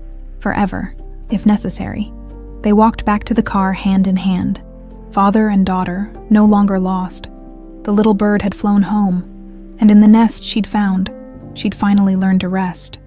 forever, if necessary. They walked back to the car hand in hand, father and daughter, no longer lost. The little bird had flown home, and in the nest she'd found, she'd finally learned to rest.